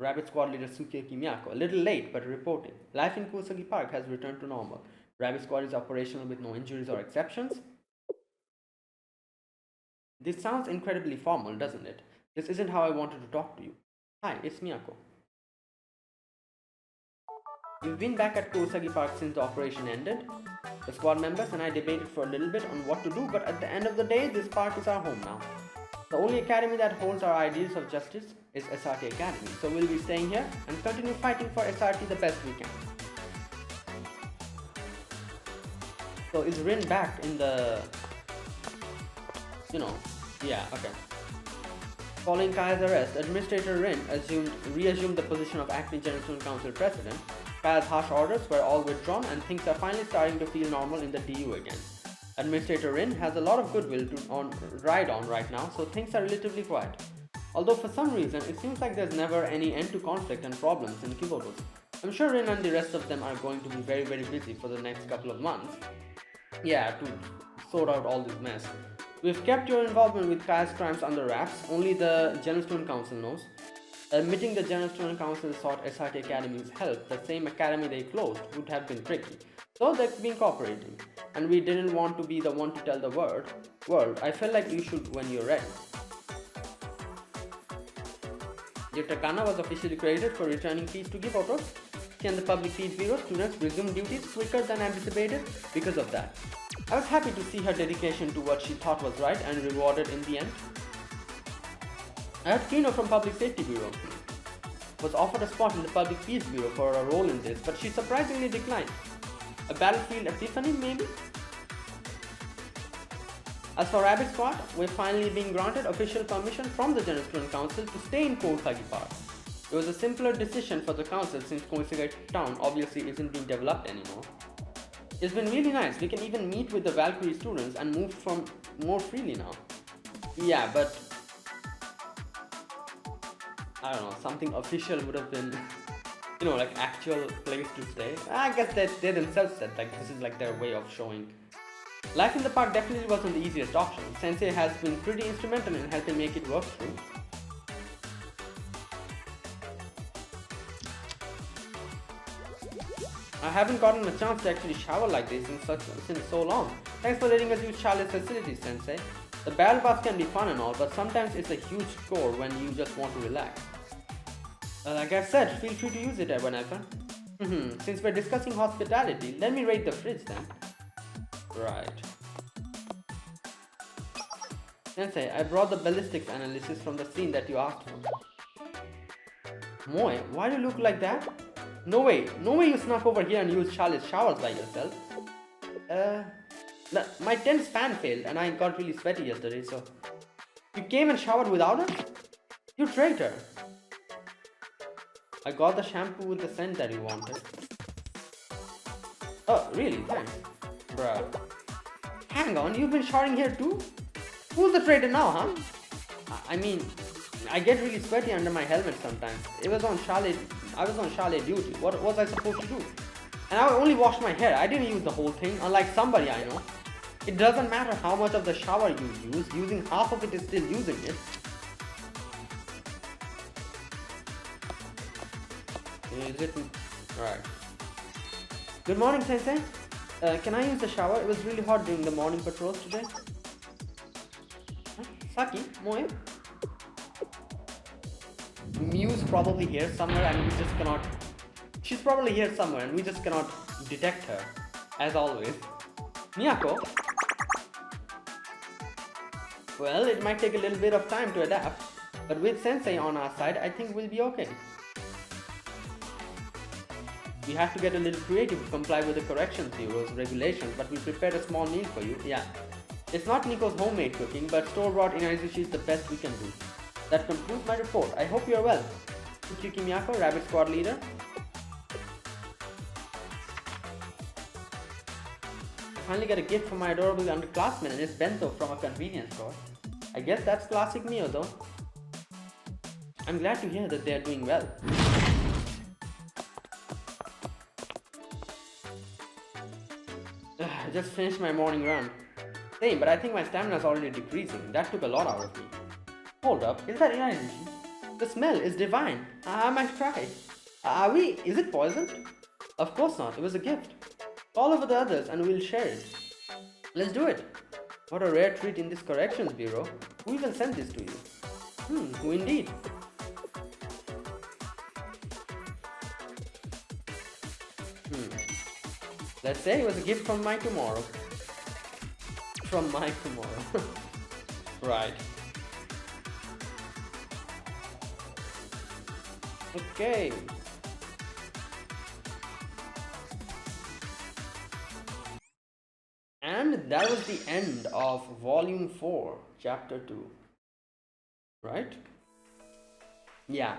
Rabbit Squad leader Sukiyuki Miyako. A little late, but reporting. Life in Kusagi Park has returned to normal. Rabbit Squad is operational with no injuries or exceptions. This sounds incredibly formal, doesn't it? This isn't how I wanted to talk to you. Hi, it's Miyako. You've been back at Kusagi Park since the operation ended. The squad members and I debated for a little bit on what to do, but at the end of the day, this park is our home now. The only academy that holds our ideals of justice is SRT Academy, so we'll be staying here and continue fighting for SRT the best we can. So is Rin back in the... yeah, okay. Following Kaya's arrest, Administrator Rin reassumed the position of acting General Student Council President. Kaya's harsh orders were all withdrawn and things are finally starting to feel normal in the DU again. Administrator Rin has a lot of goodwill to ride on right now, so things are relatively quiet. Although for some reason, it seems like there's never any end to conflict and problems in Kibotos. I'm sure Rin and the rest of them are going to be very busy for the next couple of months. Yeah, to sort out all this mess. We've kept your involvement with Kaya's crimes under wraps, only the General Student Council knows. Admitting the General Student Council sought SRT Academy's help, the same academy they closed, would have been tricky. So they've been cooperating, and we didn't want to be the one to tell the world. I felt like you should when you're ready. Dr. Kana was officially credited for returning peace to Kibotos. She and the Public Peace Bureau students resumed duties quicker than anticipated because of that. I was happy to see her dedication to what she thought was right and rewarded in the end. I heard Kino from Public Safety Bureau was offered a spot in the Public Peace Bureau for a role in this, but she surprisingly declined. A battlefield epiphany, maybe? As for Rabbit Squad, we're finally being granted official permission from the General Student Council to stay in Kusagi Park. It was a simpler decision for the council since Koishigai Town obviously isn't being developed anymore. It's been really nice. We can even meet with the Valkyrie students and move from more freely now. Yeah, but I don't know, something official would have been, like actual place to stay. I guess they themselves said like this is like their way of showing. Life in the park definitely wasn't the easiest option. Sensei has been pretty instrumental in helping make it work through. I haven't gotten a chance to actually shower like this since so long. Thanks for letting us use Charlotte's facilities, Sensei. The barrel baths can be fun and all, but sometimes it's a huge chore when you just want to relax. Like I've said, feel free to use it whenever. Since we're discussing hospitality, let me rate the fridge then. Right. Sensei, I brought the ballistics analysis from the scene that you asked for. Moe, why do you look like that? No way you snuck over here and used Charlotte's showers by yourself. My tent's fan failed and I got really sweaty yesterday, so... You came and showered without us? You traitor! I got the shampoo with the scent that you wanted. Oh, really? Thanks. Bruh. Hang on, you've been showering here too? Who's the traitor now, huh? I mean, I get really sweaty under my helmet sometimes. I was on chalet duty. What was I supposed to do? And I only washed my hair. I didn't use the whole thing, unlike somebody I know. It doesn't matter how much of the shower you use, using half of it is still using it. Is it? Right. Good morning, Sensei. Can I use the shower? It was really hot during the morning patrols today. Huh? Saki, Moe? Mew's probably here somewhere and we just cannot... She's probably here somewhere and we just cannot detect her, as always. Miyako? Well, it might take a little bit of time to adapt, but with Sensei on our side, I think we'll be okay. We have to get a little creative to comply with the corrections bureau's regulations, but we prepared a small meal for you. Yeah. It's not Nico's homemade cooking, but store-bought inarizushi is the best we can do. That concludes my report. I hope you're well. Tsuki Miyako, Rabbit Squad leader. I finally got a gift from my adorable underclassman and his bento from a convenience store. I guess that's classic Mio though. I'm glad to hear that they're doing well. I just finished my morning run. Same, but I think my stamina is already decreasing. That took a lot out of me. Hold up, is that inarizushi? The smell is divine. I might try. Is it poisoned? Of course not, it was a gift. Call over the others and we'll share it. Let's do it. What a rare treat in this corrections bureau. Who even sent this to you? Who indeed? Let's say it was a gift from my tomorrow. From my tomorrow. Right. Okay. And that was the end of Volume 4, Chapter 2. Right? Yeah.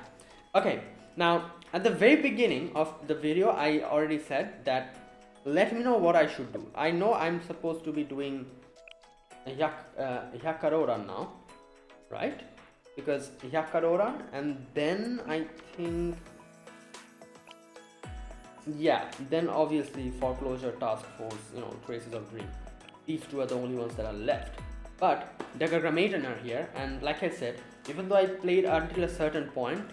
Okay. Now, at the very beginning of the video, I already said that let me know what I should do. I know I'm supposed to be doing Hyakaroran now, right? Because Hyakaroran and then I think, yeah, then obviously Foreclosure Task Force, Traces of Dream. These two are the only ones that are left. But Decagrammaton are here, and like I said, even though I played until a certain point,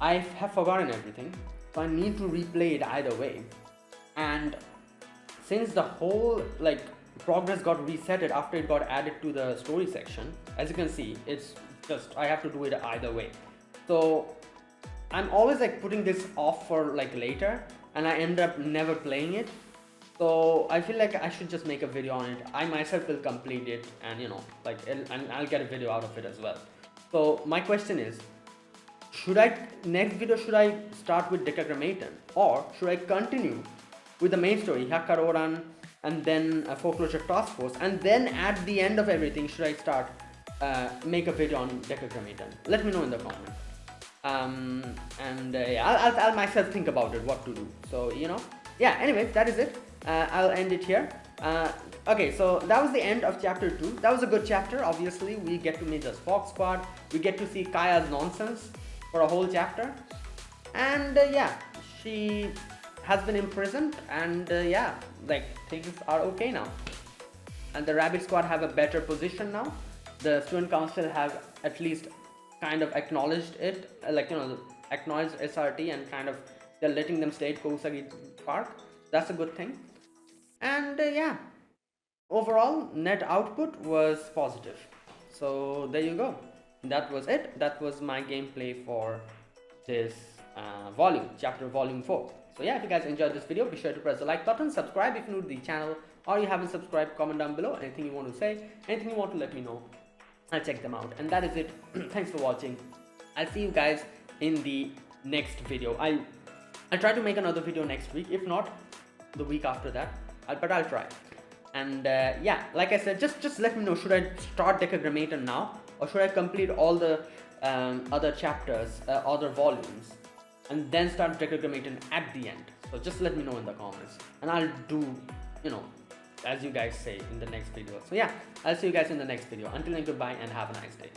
I have forgotten everything, so I need to replay it either way. And since the whole progress got resetted after it got added to the story section, as you can see, it's just I have to do it either way. So I'm always putting this off for later, and I end up never playing it. So I feel like I should just make a video on it. I myself will complete it, and and I'll get a video out of it as well. So my question is, next video should I start with Decagrammaton, or should I continue with the main story, Hyakaroran, and then Foreclosure Task Force, and then at the end of everything, should I start make a video on Decagrammaton? Let me know in the comments. Yeah, I'll myself think about it, what to do. So yeah. Anyways, that is it. I'll end it here. Okay, so that was the end of chapter 2. That was a good chapter. Obviously, we get to meet the Spock Squad. We get to see Kaya's nonsense for a whole chapter, and yeah, she has been imprisoned, and yeah, things are okay now. And the Rabbit Squad have a better position now. The Student Council have at least kind of acknowledged it, acknowledged SRT, and kind of they're letting them stay at Kosagi Park. That's a good thing. And yeah, overall net output was positive. So there you go. That was it. That was my gameplay for this volume 4. So yeah, if you guys enjoyed this video, be sure to press the like button, subscribe if you're new to the channel, or you haven't subscribed, comment down below anything you want to say, anything you want to let me know. I'll check them out. And that is it. Thanks for watching. I'll see you guys in the next video. I'll try to make another video next week, if not the week after that, but I'll try. And yeah, like I said, just let me know, should I start Decagrammaton now, or should I complete all the other chapters, other volumes, and then start Decagrammaton at the end? So just let me know in the comments, and I'll do, you know, as you guys say in the next video. So yeah, I'll see you guys in the next video. Until then, goodbye and have a nice day.